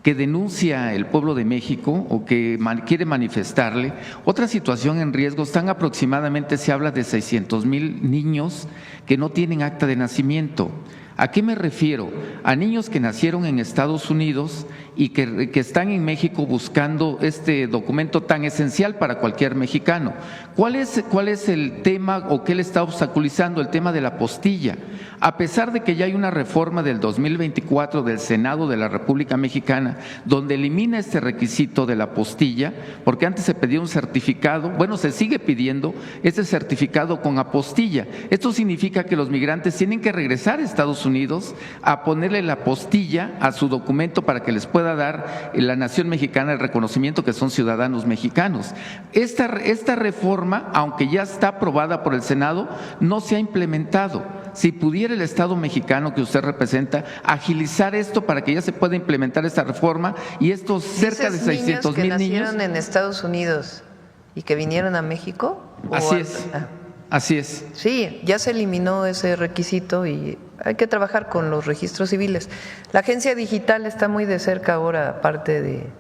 denuncia el pueblo de México o que quiere manifestarle. Otra situación en riesgo, están aproximadamente, se habla de 600,000 niños que no tienen acta de nacimiento. ¿A qué me refiero? A niños que nacieron en Estados Unidos y que están en México buscando este documento tan esencial para cualquier mexicano. ¿Cuál es el tema o qué le está obstaculizando? El tema de la apostilla. A pesar de que ya hay una reforma del 2024 del Senado de la República Mexicana donde elimina este requisito de la apostilla, porque antes se pedía un certificado, bueno, se sigue pidiendo este certificado con apostilla. Esto significa que los migrantes tienen que regresar a Estados Estados Unidos a ponerle la postilla a su documento para que les pueda dar la nación mexicana el reconocimiento que son ciudadanos mexicanos. Esta reforma, aunque ya está aprobada por el Senado, no se ha implementado. Si pudiera el Estado mexicano que usted representa agilizar esto para que ya se pueda implementar esta reforma y estos cerca de 600,000 niños que nacieron en Estados Unidos y que vinieron a México. Así es. Así es. Sí, ya se eliminó ese requisito y hay que trabajar con los registros civiles. La agencia digital está muy de cerca ahora, aparte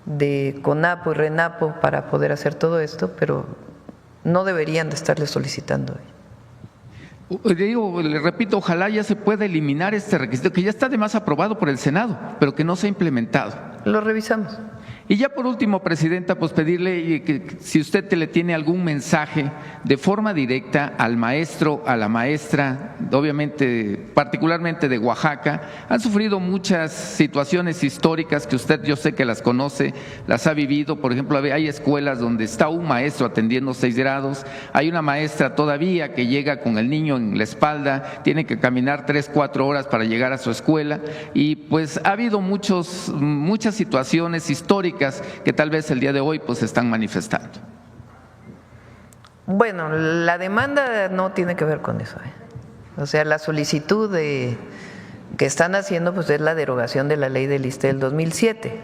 de CONAPO y RENAPO, para poder hacer todo esto, pero no deberían de estarle solicitando. Le repito, ojalá ya se pueda eliminar este requisito, que ya está además aprobado por el Senado, pero que no se ha implementado. Lo revisamos. Y ya por último, Presidenta, pues pedirle que si usted le tiene algún mensaje de forma directa al maestro, a la maestra, obviamente, particularmente de Oaxaca. Han sufrido muchas situaciones históricas que usted, yo sé que las conoce, las ha vivido. Por ejemplo, hay escuelas donde está un maestro atendiendo 6 grados, hay una maestra todavía que llega con el niño en la espalda, tiene que caminar 3-4 horas para llegar a su escuela, y pues ha habido muchas situaciones históricas que tal vez el día de hoy pues se están manifestando. Bueno, la demanda no tiene que ver con eso. O sea, la solicitud que están haciendo pues es la derogación de la ley del ISSSTE del 2007.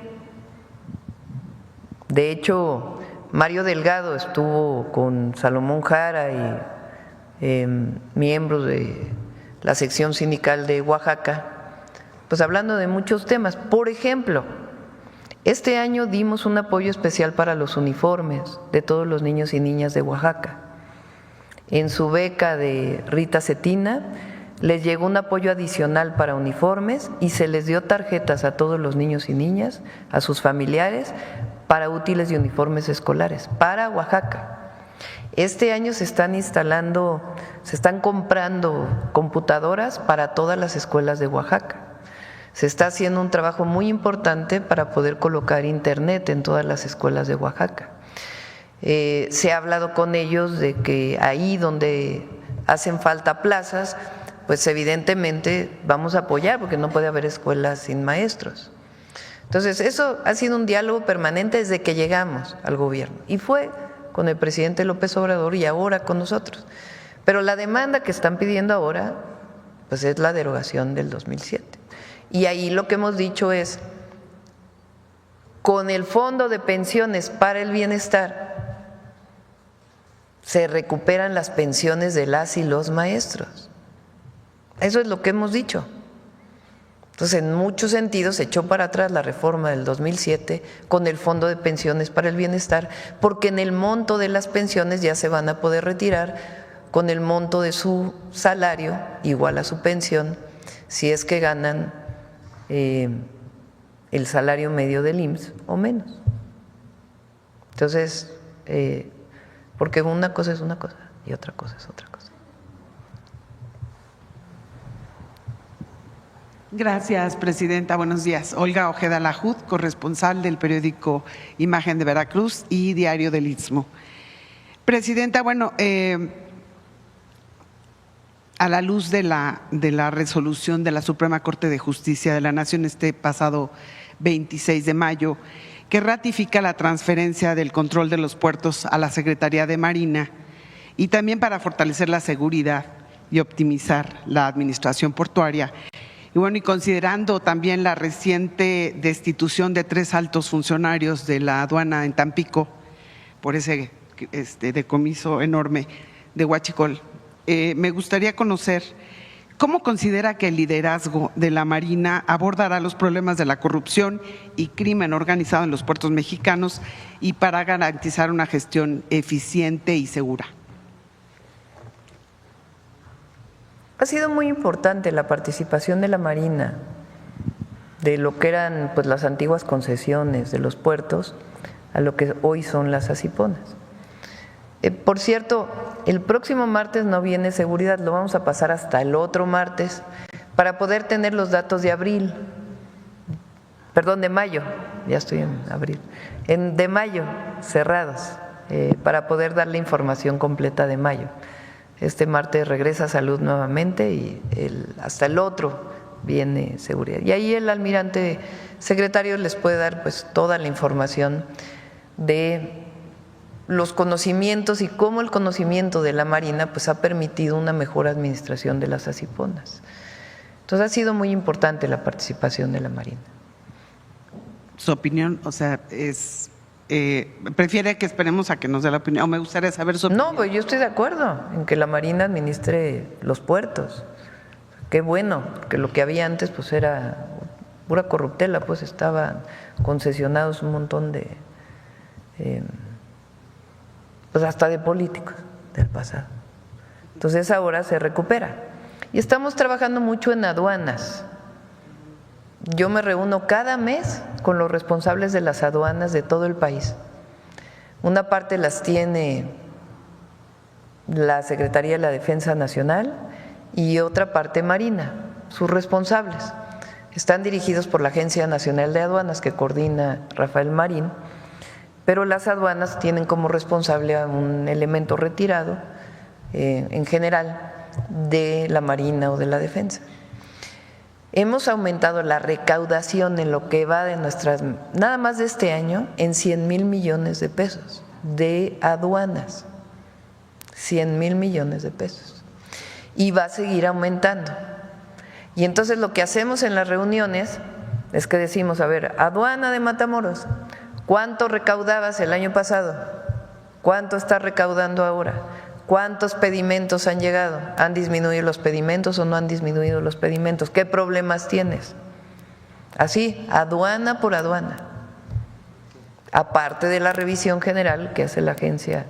De hecho, Mario Delgado estuvo con Salomón Jara y miembros de la sección sindical de Oaxaca, pues hablando de muchos temas. Por ejemplo, este año dimos un apoyo especial para los uniformes de todos los niños y niñas de Oaxaca. En su beca de Rita Cetina les llegó un apoyo adicional para uniformes y se les dio tarjetas a todos los niños y niñas, a sus familiares, para útiles y uniformes escolares, para Oaxaca. Este año se están comprando computadoras para todas las escuelas de Oaxaca. Se está haciendo un trabajo muy importante para poder colocar internet en todas las escuelas de Oaxaca. Se ha hablado con ellos de que ahí donde hacen falta plazas, pues evidentemente vamos a apoyar, porque no puede haber escuelas sin maestros. Entonces, eso ha sido un diálogo permanente desde que llegamos al gobierno, y fue con el presidente López Obrador y ahora con nosotros. Pero la demanda que están pidiendo ahora, pues es la derogación del 2007. Y ahí lo que hemos dicho es, con el Fondo de Pensiones para el Bienestar, se recuperan las pensiones de las y los maestros. Eso es lo que hemos dicho. Entonces, en muchos sentidos se echó para atrás la reforma del 2007 con el Fondo de Pensiones para el Bienestar, porque en el monto de las pensiones ya se van a poder retirar con el monto de su salario igual a su pensión, si es que ganan el salario medio del IMSS o menos. Entonces, porque una cosa es una cosa y otra cosa es otra cosa. Gracias, Presidenta. Buenos días. Olga Ojeda Lajud, corresponsal del periódico Imagen de Veracruz y Diario del Istmo. Presidenta, bueno, a la luz de la resolución de la Suprema Corte de Justicia de la Nación este pasado 26 de mayo, que ratifica la transferencia del control de los puertos a la Secretaría de Marina, y también para fortalecer la seguridad y optimizar la administración portuaria. Y bueno, y considerando también la reciente destitución de 3 altos funcionarios de la aduana en Tampico por ese decomiso enorme de huachicol, me gustaría conocer cómo considera que el liderazgo de la Marina abordará los problemas de la corrupción y crimen organizado en los puertos mexicanos y para garantizar una gestión eficiente y segura. Ha sido muy importante la participación de la Marina, de lo que eran pues las antiguas concesiones de los puertos a lo que hoy son las asiponas. Por cierto, el próximo martes no viene seguridad, lo vamos a pasar hasta el otro martes para poder tener los datos de mayo, ya estoy en abril, de mayo cerrados, para poder dar la información completa de mayo. Este martes regresa Salud nuevamente y hasta el otro viene Seguridad. Y ahí el almirante secretario les puede dar pues toda la información de los conocimientos y cómo el conocimiento de la Marina pues ha permitido una mejor administración de las asiponas. Entonces ha sido muy importante la participación de la Marina. Su opinión, o sea, es prefiere que esperemos a que nos dé la opinión, o me gustaría saber su opinión. No, pues yo estoy de acuerdo en que la Marina administre los puertos. Qué bueno, que lo que había antes pues era pura corruptela, pues estaban concesionados un montón de pues hasta de políticos del pasado. Entonces ahora se recupera. Y estamos trabajando mucho en aduanas. Yo me reúno cada mes con los responsables de las aduanas de todo el país. Una parte las tiene la Secretaría de la Defensa Nacional y otra parte Marina, sus responsables. Están dirigidos por la Agencia Nacional de Aduanas que coordina Rafael Marín, pero las aduanas tienen como responsable a un elemento retirado, en general, de la Marina o de la Defensa. Hemos aumentado la recaudación en lo que va de nuestras, nada más de este año, en 100,000 millones de pesos de aduanas, 100,000 millones de pesos. Y va a seguir aumentando. Y entonces lo que hacemos en las reuniones es que decimos, a ver, aduana de Matamoros, ¿cuánto recaudabas el año pasado? ¿Cuánto estás recaudando ahora? ¿Cuántos pedimentos han llegado? ¿Han disminuido los pedimentos o no han disminuido los pedimentos? ¿Qué problemas tienes? Así, aduana por aduana. Aparte de la revisión general que hace la Agencia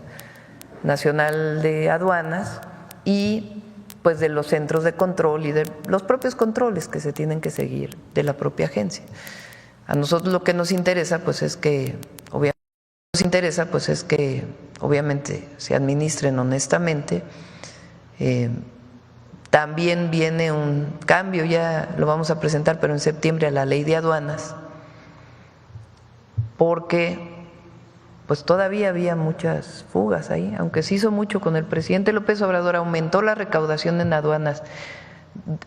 Nacional de Aduanas y pues de los centros de control y de los propios controles que se tienen que seguir de la propia agencia. A nosotros lo que nos interesa pues es que obviamente se administren honestamente. También viene un cambio, ya lo vamos a presentar, pero en septiembre, a la ley de aduanas, porque pues todavía había muchas fugas ahí, aunque se hizo mucho con el presidente López Obrador, aumentó la recaudación en aduanas.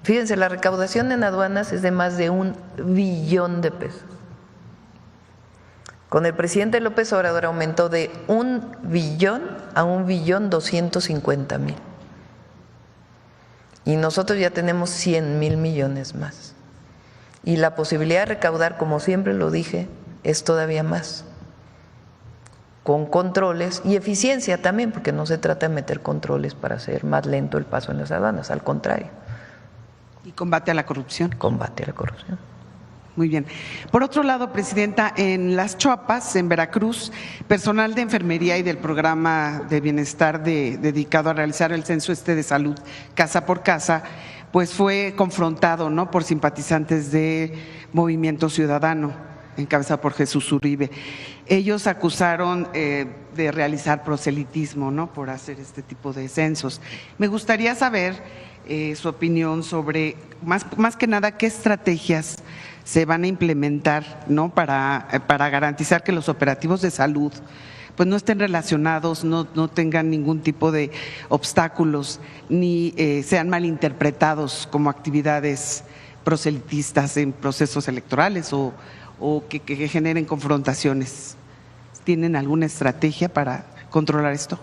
Fíjense, la recaudación en aduanas es de más de 1 billón de pesos. Con el presidente López Obrador aumentó de 1 billón a 1.250.000. Y nosotros ya tenemos 100,000 millones más. Y la posibilidad de recaudar, como siempre lo dije, es todavía más. Con controles y eficiencia también, porque no se trata de meter controles para hacer más lento el paso en las aduanas, al contrario. ¿Y combate a la corrupción? Combate a la corrupción. Muy bien. Por otro lado, Presidenta, en Las Chuapas, en Veracruz, personal de enfermería y del programa de bienestar dedicado a realizar el censo de salud casa por casa, pues fue confrontado, ¿no?, por simpatizantes de Movimiento Ciudadano, encabezado por Jesús Uribe. Ellos acusaron de realizar proselitismo, ¿no?, por hacer este tipo de censos. Me gustaría saber su opinión sobre, más que nada, qué estrategias se van a implementar, ¿no?, para garantizar que los operativos de salud pues no estén relacionados, no tengan ningún tipo de obstáculos, ni sean malinterpretados como actividades proselitistas en procesos electorales o que generen confrontaciones. ¿Tienen alguna estrategia para controlar esto?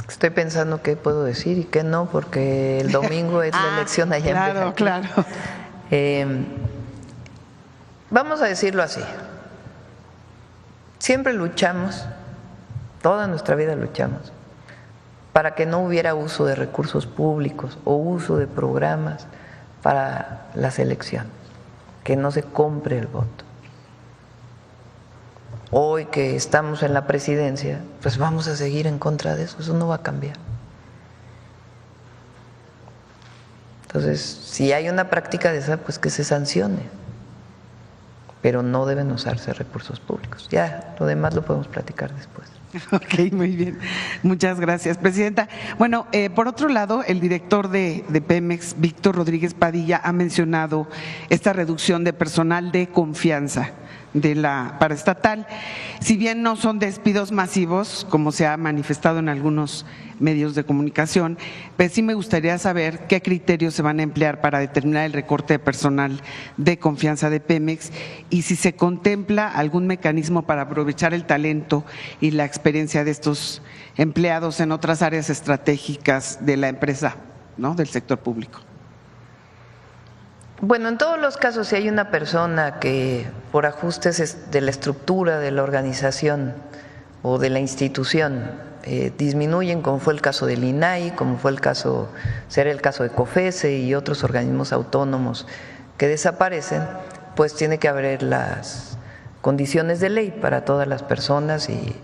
Estoy pensando qué puedo decir y qué no, porque el domingo es la elección allá en Veracruz. Claro. Vamos a decirlo así. Siempre luchamos, toda nuestra vida luchamos, para que no hubiera uso de recursos públicos o uso de programas para las elecciones, que no se compre el voto. Hoy que estamos en la presidencia, pues vamos a seguir en contra de eso, eso no va a cambiar. Entonces, si hay una práctica de esa, pues que se sancione, pero no deben usarse recursos públicos. Ya, lo demás lo podemos platicar después. Ok, muy bien. Muchas gracias, Presidenta. Bueno, por otro lado, el director de Pemex, Víctor Rodríguez Padilla, ha mencionado esta reducción de personal de confianza de la paraestatal. Si bien no son despidos masivos, como se ha manifestado en algunos medios de comunicación, pues sí me gustaría saber qué criterios se van a emplear para determinar el recorte de personal de confianza de Pemex y si se contempla algún mecanismo para aprovechar el talento y la experiencia de estos empleados en otras áreas estratégicas de la empresa, ¿no?, del sector público. Bueno, en todos los casos, si hay una persona que por ajustes de la estructura de la organización o de la institución disminuyen, como fue el caso del INAI, como fue será el caso de COFESE y otros organismos autónomos que desaparecen, pues tiene que haber las condiciones de ley para todas las personas y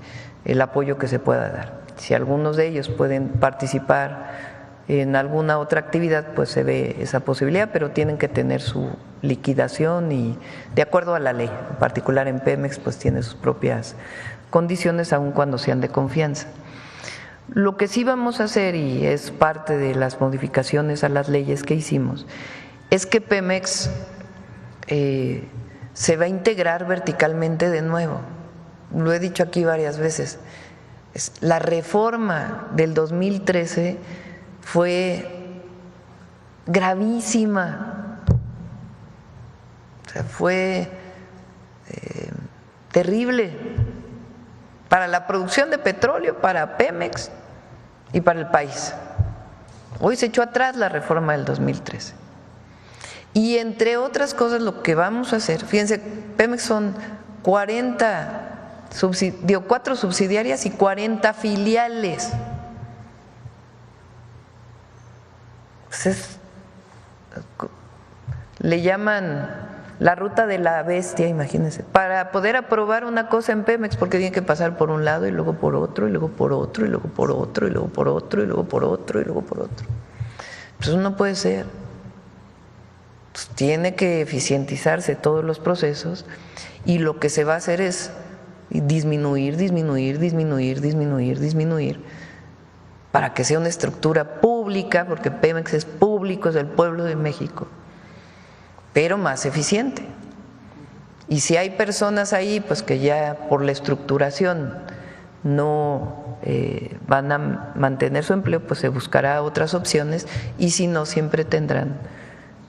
el apoyo que se pueda dar. Si algunos de ellos pueden participar en alguna otra actividad, pues se ve esa posibilidad, pero tienen que tener su liquidación y de acuerdo a la ley, en particular en Pemex, pues tiene sus propias condiciones aun cuando sean de confianza. Lo que sí vamos a hacer, y es parte de las modificaciones a las leyes que hicimos, es que Pemex se va a integrar verticalmente de nuevo. Lo he dicho aquí varias veces. La reforma del 2013 fue gravísima, o sea, fue terrible para la producción de petróleo, para Pemex y para el país. Hoy se echó atrás la reforma del 2013. Y entre otras cosas lo que vamos a hacer, fíjense, Pemex son 4 subsidiarias y 40 filiales. Le llaman la ruta de la bestia, imagínense, para poder aprobar una cosa en Pemex, porque tiene que pasar por un lado y luego por otro, y luego por otro, y luego por otro, y luego por otro, y luego por otro, y luego por otro. Pues eso no puede ser. Pues tiene que eficientizarse todos los procesos y lo que se va a hacer es disminuir para que sea una estructura pública, porque Pemex es público, es del pueblo de México, pero más eficiente. Y si hay personas ahí pues que ya por la estructuración no van a mantener su empleo, pues se buscará otras opciones, y si no, siempre tendrán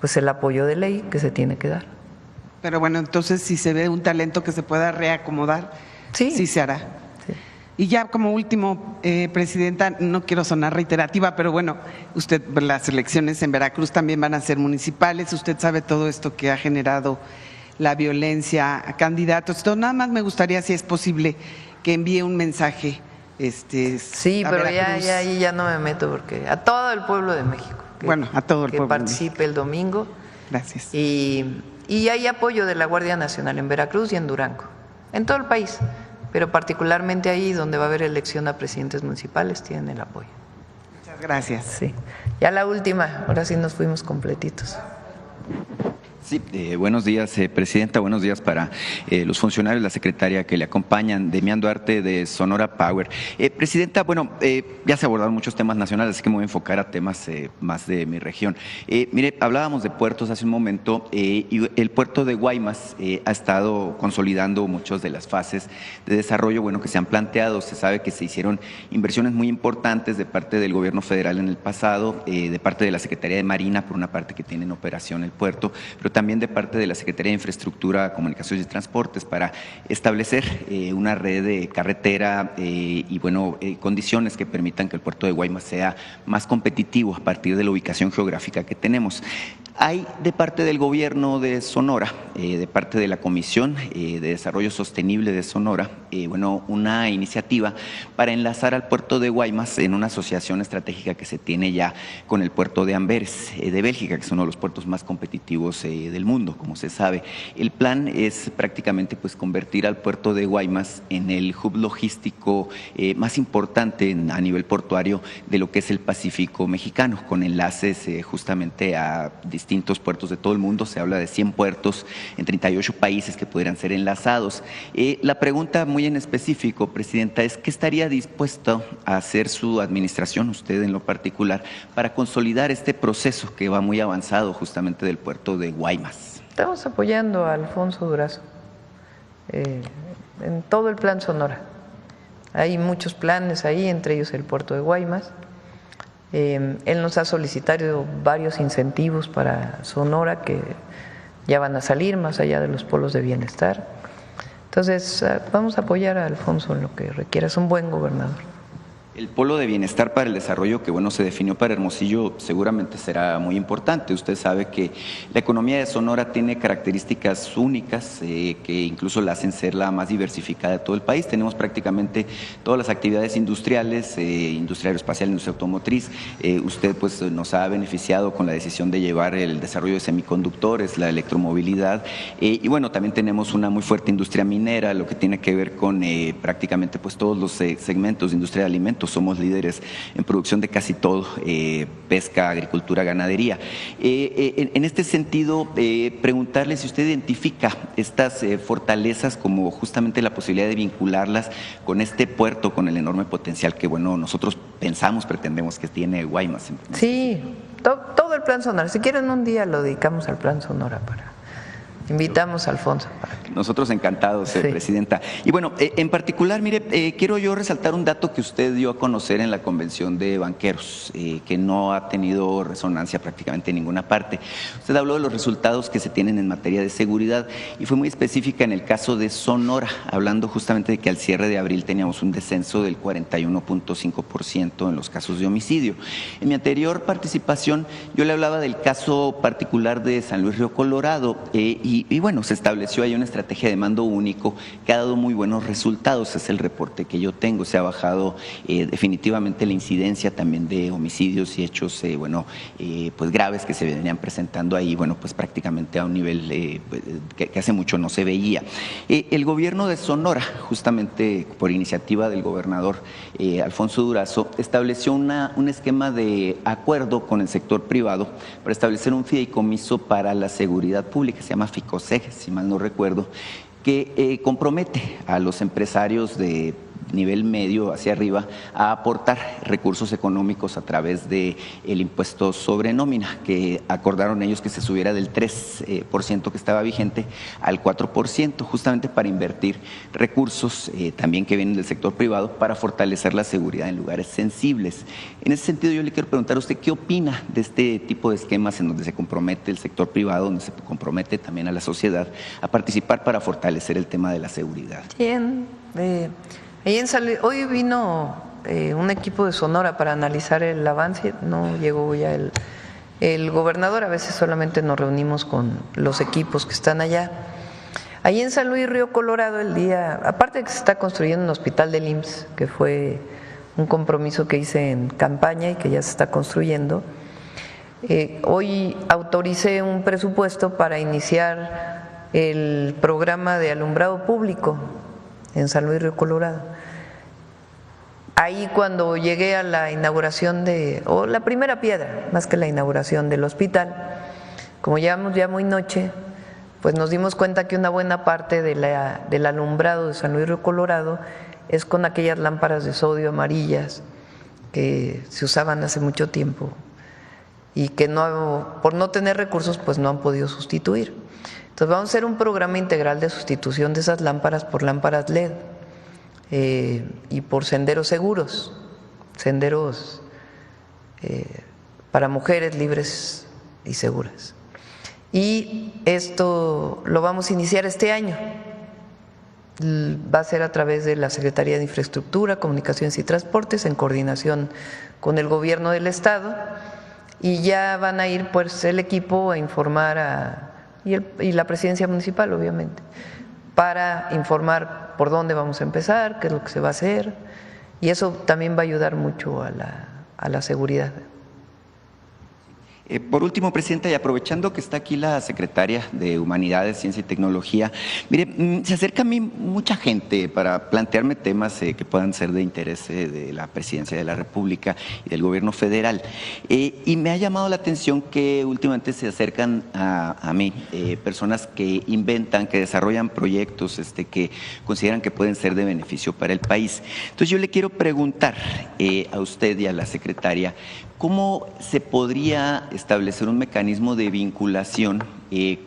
pues el apoyo de ley que se tiene que dar. Pero bueno, entonces si se ve un talento que se pueda reacomodar, sí se hará. Sí. Y ya como último, Presidenta, no quiero sonar reiterativa, pero bueno, usted, las elecciones en Veracruz también van a ser municipales, usted sabe todo esto que ha generado la violencia a candidatos. Entonces, nada más me gustaría, si es posible, que envíe un mensaje. Sí, pero ahí ya no me meto, porque a todo el pueblo de México. A todo el pueblo. Que participe el domingo. Gracias. Y hay apoyo de la Guardia Nacional en Veracruz y en Durango, en todo el país, pero particularmente ahí donde va a haber elección a presidentes municipales tienen el apoyo. Muchas gracias. Sí. Ya la última, ahora sí nos fuimos completitos. Sí, buenos días, Presidenta, buenos días para los funcionarios, la secretaria que le acompañan, Demián Duarte de Sonora Power. Presidenta, bueno, ya se abordaron muchos temas nacionales, así que me voy a enfocar a temas más de mi región. Mire, hablábamos de puertos hace un momento y el puerto de Guaymas ha estado consolidando muchas de las fases de desarrollo, bueno, que se han planteado. Se sabe que se hicieron inversiones muy importantes de parte del gobierno federal en el pasado, de parte de la Secretaría de Marina, por una parte que tiene en operación el puerto, pero también de parte de la Secretaría de Infraestructura, Comunicaciones y Transportes para establecer una red de carretera y bueno, condiciones que permitan que el puerto de Guaymas sea más competitivo a partir de la ubicación geográfica que tenemos. Hay de parte del gobierno de Sonora, de parte de la Comisión de Desarrollo Sostenible de Sonora, bueno, una iniciativa para enlazar al puerto de Guaymas en una asociación estratégica que se tiene ya con el puerto de Amberes de Bélgica, que es uno de los puertos más competitivos del mundo, como se sabe. El plan es prácticamente pues convertir al puerto de Guaymas en el hub logístico más importante a nivel portuario de lo que es el Pacífico mexicano, con enlaces justamente a distintos puertos de todo el mundo. Se habla de 100 puertos en 38 países que pudieran ser enlazados. La pregunta muy en específico, Presidenta, es ¿qué estaría dispuesto a hacer su administración, usted en lo particular, para consolidar este proceso que va muy avanzado justamente del puerto de Guaymas? Estamos apoyando a Alfonso Durazo en todo el Plan Sonora. Hay muchos planes ahí, entre ellos el puerto de Guaymas. Él nos ha solicitado varios incentivos para Sonora que ya van a salir más allá de los polos de bienestar. Entonces, vamos a apoyar a Alfonso en lo que requiera. Es un buen gobernador. El polo de bienestar para el desarrollo que se definió para Hermosillo seguramente será muy importante. Usted sabe que la economía de Sonora tiene características únicas que incluso la hacen ser la más diversificada de todo el país. Tenemos prácticamente todas las actividades industriales, industria aeroespacial, industria automotriz. Usted pues nos ha beneficiado con la decisión de llevar el desarrollo de semiconductores, la electromovilidad y bueno, también tenemos una muy fuerte industria minera, lo que tiene que ver con prácticamente pues todos los segmentos de industria de alimentos. Somos líderes en producción de casi todo, pesca, agricultura, ganadería. En este sentido, preguntarle si usted identifica estas fortalezas como justamente la posibilidad de vincularlas con este puerto, con el enorme potencial que nosotros pretendemos que tiene Guaymas. Sí, todo el Plan Sonora. Si quieren un día lo dedicamos al Plan Sonora invitamos a Alfonso. Nosotros encantados, Presidenta. Y bueno, en particular, mire, quiero yo resaltar un dato que usted dio a conocer en la Convención de Banqueros, que no ha tenido resonancia prácticamente en ninguna parte. Usted habló de los resultados que se tienen en materia de seguridad y fue muy específica en el caso de Sonora, hablando justamente de que al cierre de abril teníamos un descenso del 41.5% en los casos de homicidio. En mi anterior participación, yo le hablaba del caso particular de San Luis Río Colorado y bueno, se estableció ahí una estrategia de mando único que ha dado muy buenos resultados, es el reporte que yo tengo, se ha bajado definitivamente la incidencia también de homicidios y hechos, pues graves que se venían presentando ahí, pues prácticamente a un nivel que hace mucho no se veía. El gobierno de Sonora, justamente por iniciativa del gobernador Alfonso Durazo, estableció un esquema de acuerdo con el sector privado para establecer un fideicomiso para la seguridad pública, se llama FICOSEG, si mal no recuerdo, que compromete a los empresarios de nivel medio hacia arriba a aportar recursos económicos a través del impuesto sobre nómina, que acordaron ellos que se subiera del 3% que estaba vigente al 4%, justamente para invertir recursos también que vienen del sector privado para fortalecer la seguridad en lugares sensibles. En ese sentido, yo le quiero preguntar a usted qué opina de este tipo de esquemas en donde se compromete el sector privado, donde se compromete también a la sociedad a participar para fortalecer el tema de la seguridad. Bien, ahí en San Luis, hoy vino un equipo de Sonora para analizar el avance, no llegó ya el gobernador, a veces solamente nos reunimos con los equipos que están allá. Ahí en San Luis Río Colorado aparte de que se está construyendo un hospital del IMSS, que fue un compromiso que hice en campaña y que ya se está construyendo, hoy autoricé un presupuesto para iniciar el programa de alumbrado público en San Luis Río Colorado. Ahí cuando llegué a la inauguración o la primera piedra, más que la inauguración del hospital, como llevamos ya muy noche, pues nos dimos cuenta que una buena parte del alumbrado de San Luis Río Colorado es con aquellas lámparas de sodio amarillas que se usaban hace mucho tiempo y que por no tener recursos pues no han podido sustituir. Entonces vamos a hacer un programa integral de sustitución de esas lámparas por lámparas LED y por senderos seguros, senderos para mujeres libres y seguras. Y esto lo vamos a iniciar este año. Va a ser a través de la Secretaría de Infraestructura, Comunicaciones y Transportes en coordinación con el Gobierno del Estado y ya van a ir pues el equipo a informar y la presidencia municipal, obviamente, para informar por dónde vamos a empezar, qué es lo que se va a hacer, y eso también va a ayudar mucho a la seguridad. Por último, Presidenta, y aprovechando que está aquí la Secretaria de Humanidades, Ciencia y Tecnología, mire, se acerca a mí mucha gente para plantearme temas que puedan ser de interés de la Presidencia de la República y del Gobierno federal. Y me ha llamado la atención que últimamente se acercan a mí personas que inventan, que desarrollan proyectos que consideran que pueden ser de beneficio para el país. Entonces yo le quiero preguntar a usted y a la Secretaria, ¿cómo se podría establecer un mecanismo de vinculación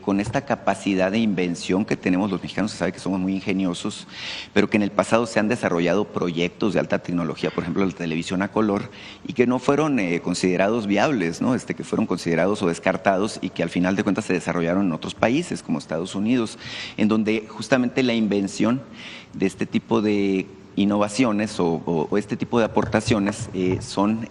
con esta capacidad de invención que tenemos los mexicanos. Se sabe que somos muy ingeniosos, pero que en el pasado se han desarrollado proyectos de alta tecnología, por ejemplo, la televisión a color, y que no fueron considerados viables, ¿no? Que fueron considerados o descartados y que al final de cuentas se desarrollaron en otros países como Estados Unidos, en donde justamente la invención de este tipo de innovaciones o este tipo de aportaciones son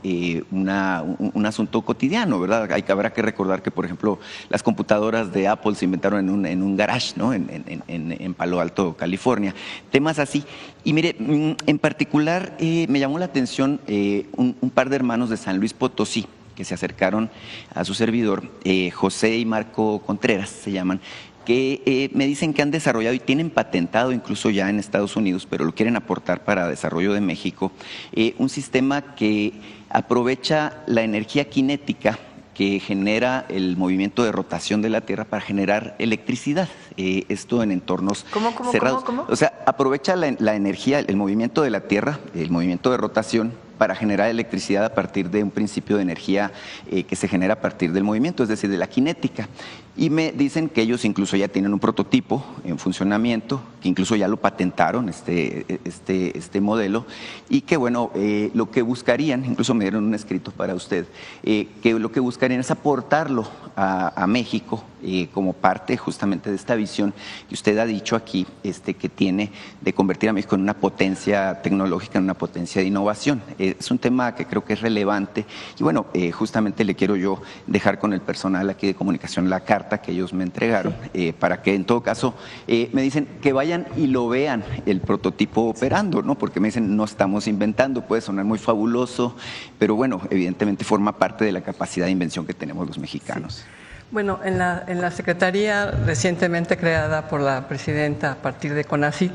un asunto cotidiano, ¿verdad? Habrá que recordar que, por ejemplo, las computadoras de Apple se inventaron en un garage, ¿no? En Palo Alto, California. Temas así. Y mire, en particular me llamó la atención un par de hermanos de San Luis Potosí que se acercaron a su servidor, José y Marco Contreras se llaman, que me dicen que han desarrollado y tienen patentado incluso ya en Estados Unidos, pero lo quieren aportar para desarrollo de México, un sistema que aprovecha la energía cinética que genera el movimiento de rotación de la Tierra para generar electricidad. Esto en entornos cerrados. ¿Cómo? O sea, aprovecha la energía, el movimiento de la Tierra, el movimiento de rotación, para generar electricidad a partir de un principio de energía que se genera a partir del movimiento, es decir, de la cinética. Y me dicen que ellos incluso ya tienen un prototipo en funcionamiento, que incluso ya lo patentaron, este modelo, y que bueno, lo que buscarían, incluso me dieron un escrito para usted, que lo que buscarían es aportarlo a México como parte justamente de esta visión que usted ha dicho aquí, que tiene de convertir a México en una potencia tecnológica, en una potencia de innovación. Es un tema que creo que es relevante y bueno, justamente le quiero yo dejar con el personal aquí de comunicación la carta que ellos me entregaron, para que en todo caso me dicen que vayan y lo vean el prototipo operando, ¿no? Porque me dicen no estamos inventando, puede sonar muy fabuloso, pero bueno, evidentemente forma parte de la capacidad de invención que tenemos los mexicanos. Sí. Bueno, en la Secretaría recientemente creada por la Presidenta a partir de CONACYT,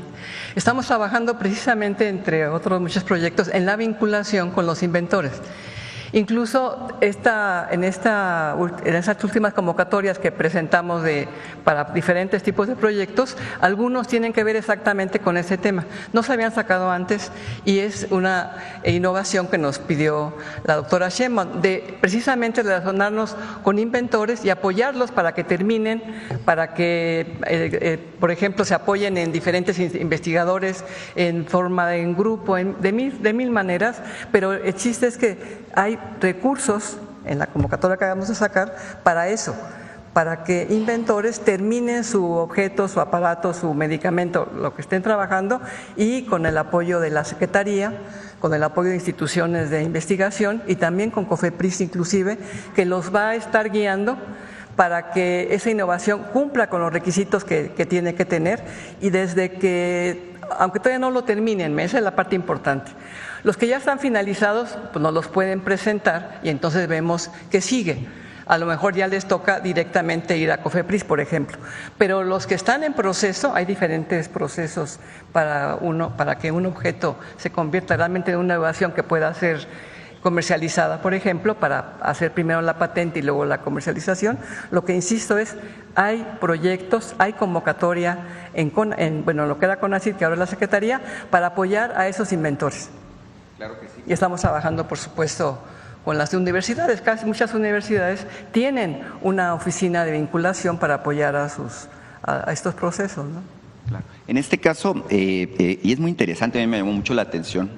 estamos trabajando precisamente, entre otros muchos proyectos, en la vinculación con los inventores. Incluso en esas últimas convocatorias que presentamos para diferentes tipos de proyectos, algunos tienen que ver exactamente con ese tema. No se habían sacado antes y es una innovación que nos pidió la doctora Sheinbaum, de precisamente relacionarnos con inventores y apoyarlos para que terminen, para que, por ejemplo, se apoyen en diferentes investigadores en forma en grupo, de mil maneras, pero el chiste es que hay recursos en la convocatoria que acabamos de sacar para eso, para que inventores terminen su objeto, su aparato, su medicamento, lo que estén trabajando, y con el apoyo de la Secretaría, con el apoyo de instituciones de investigación y también con COFEPRIS inclusive, que los va a estar guiando para que esa innovación cumpla con los requisitos que tiene que tener, y desde que, aunque todavía no lo terminen, esa es la parte importante. Los que ya están finalizados, pues nos los pueden presentar y entonces vemos que sigue. A lo mejor ya les toca directamente ir a COFEPRIS, por ejemplo. Pero los que están en proceso, hay diferentes procesos para que un objeto se convierta realmente en una innovación que pueda ser comercializada, por ejemplo, para hacer primero la patente y luego la comercialización. Lo que insisto es, hay proyectos, hay convocatoria en lo que era CONACYT, que ahora es la Secretaría, para apoyar a esos inventores. Claro que sí. Y estamos trabajando, por supuesto, con las universidades. Casi muchas universidades tienen una oficina de vinculación para apoyar a estos procesos, ¿no? Claro. En este caso, y es muy interesante, a mí me llamó mucho la atención,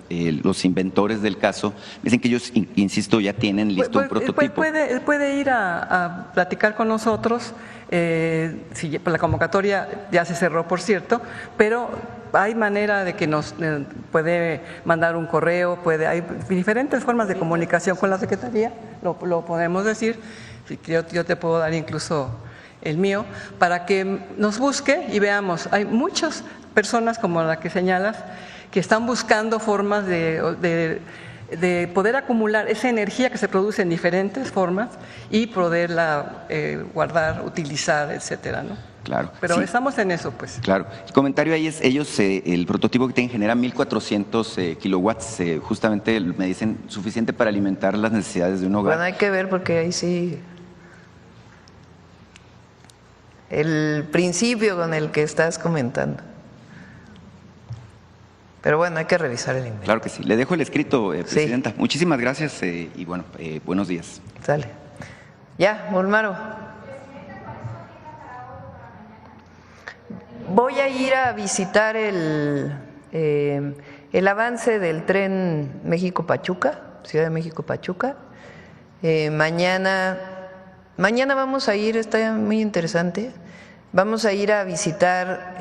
los inventores del caso dicen que ellos, insisto, ya tienen listo un prototipo. Él puede ir a platicar con nosotros, la convocatoria ya se cerró, por cierto, pero hay manera de que nos puede mandar un correo, hay diferentes formas de comunicación con la Secretaría, lo podemos decir, yo te puedo dar incluso el mío, para que nos busque y veamos. Hay muchas personas como la que señalas que están buscando formas de poder acumular esa energía que se produce en diferentes formas y poderla guardar, utilizar, etcétera, ¿no? Claro. Pero sí, estamos en eso, pues. Claro. El comentario ahí es, el prototipo que tienen genera 1,400 kilowatts, justamente me dicen suficiente para alimentar las necesidades de un hogar. Bueno, hay que ver porque ahí sí el principio con el que estás comentando. Pero bueno, hay que revisar el inventario. Claro que sí. Le dejo el escrito, Presidenta. Sí. Muchísimas gracias y bueno, buenos días. Sale. Ya, Olmaro. voy a ir a visitar el avance del tren México-Pachuca, Ciudad de México-Pachuca. Mañana vamos a ir, está muy interesante, vamos a ir a visitar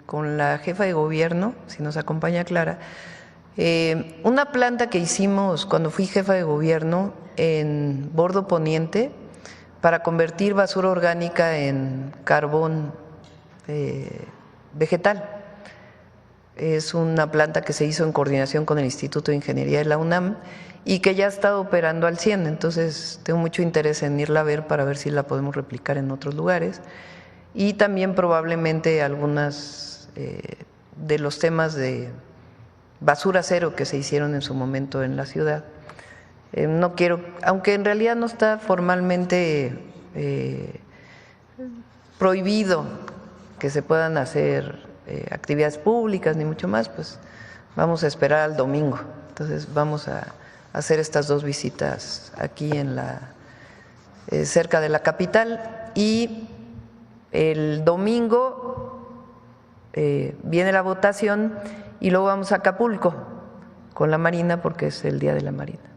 con la jefa de gobierno, si nos acompaña Clara, una planta que hicimos cuando fui jefa de gobierno en Bordo Poniente para convertir basura orgánica en carbón vegetal. Es una planta que se hizo en coordinación con el Instituto de Ingeniería de la UNAM y que ya está operando al 100, entonces tengo mucho interés en irla a ver para ver si la podemos replicar en otros lugares y también probablemente algunas de los temas de basura cero que se hicieron en su momento en la ciudad. No quiero, aunque en realidad no está formalmente prohibido que se puedan hacer actividades públicas ni mucho más, pues vamos a esperar al domingo. Entonces vamos a hacer estas dos visitas aquí en cerca de la capital y el domingo viene la votación y luego vamos a Acapulco con la Marina porque es el Día de la Marina.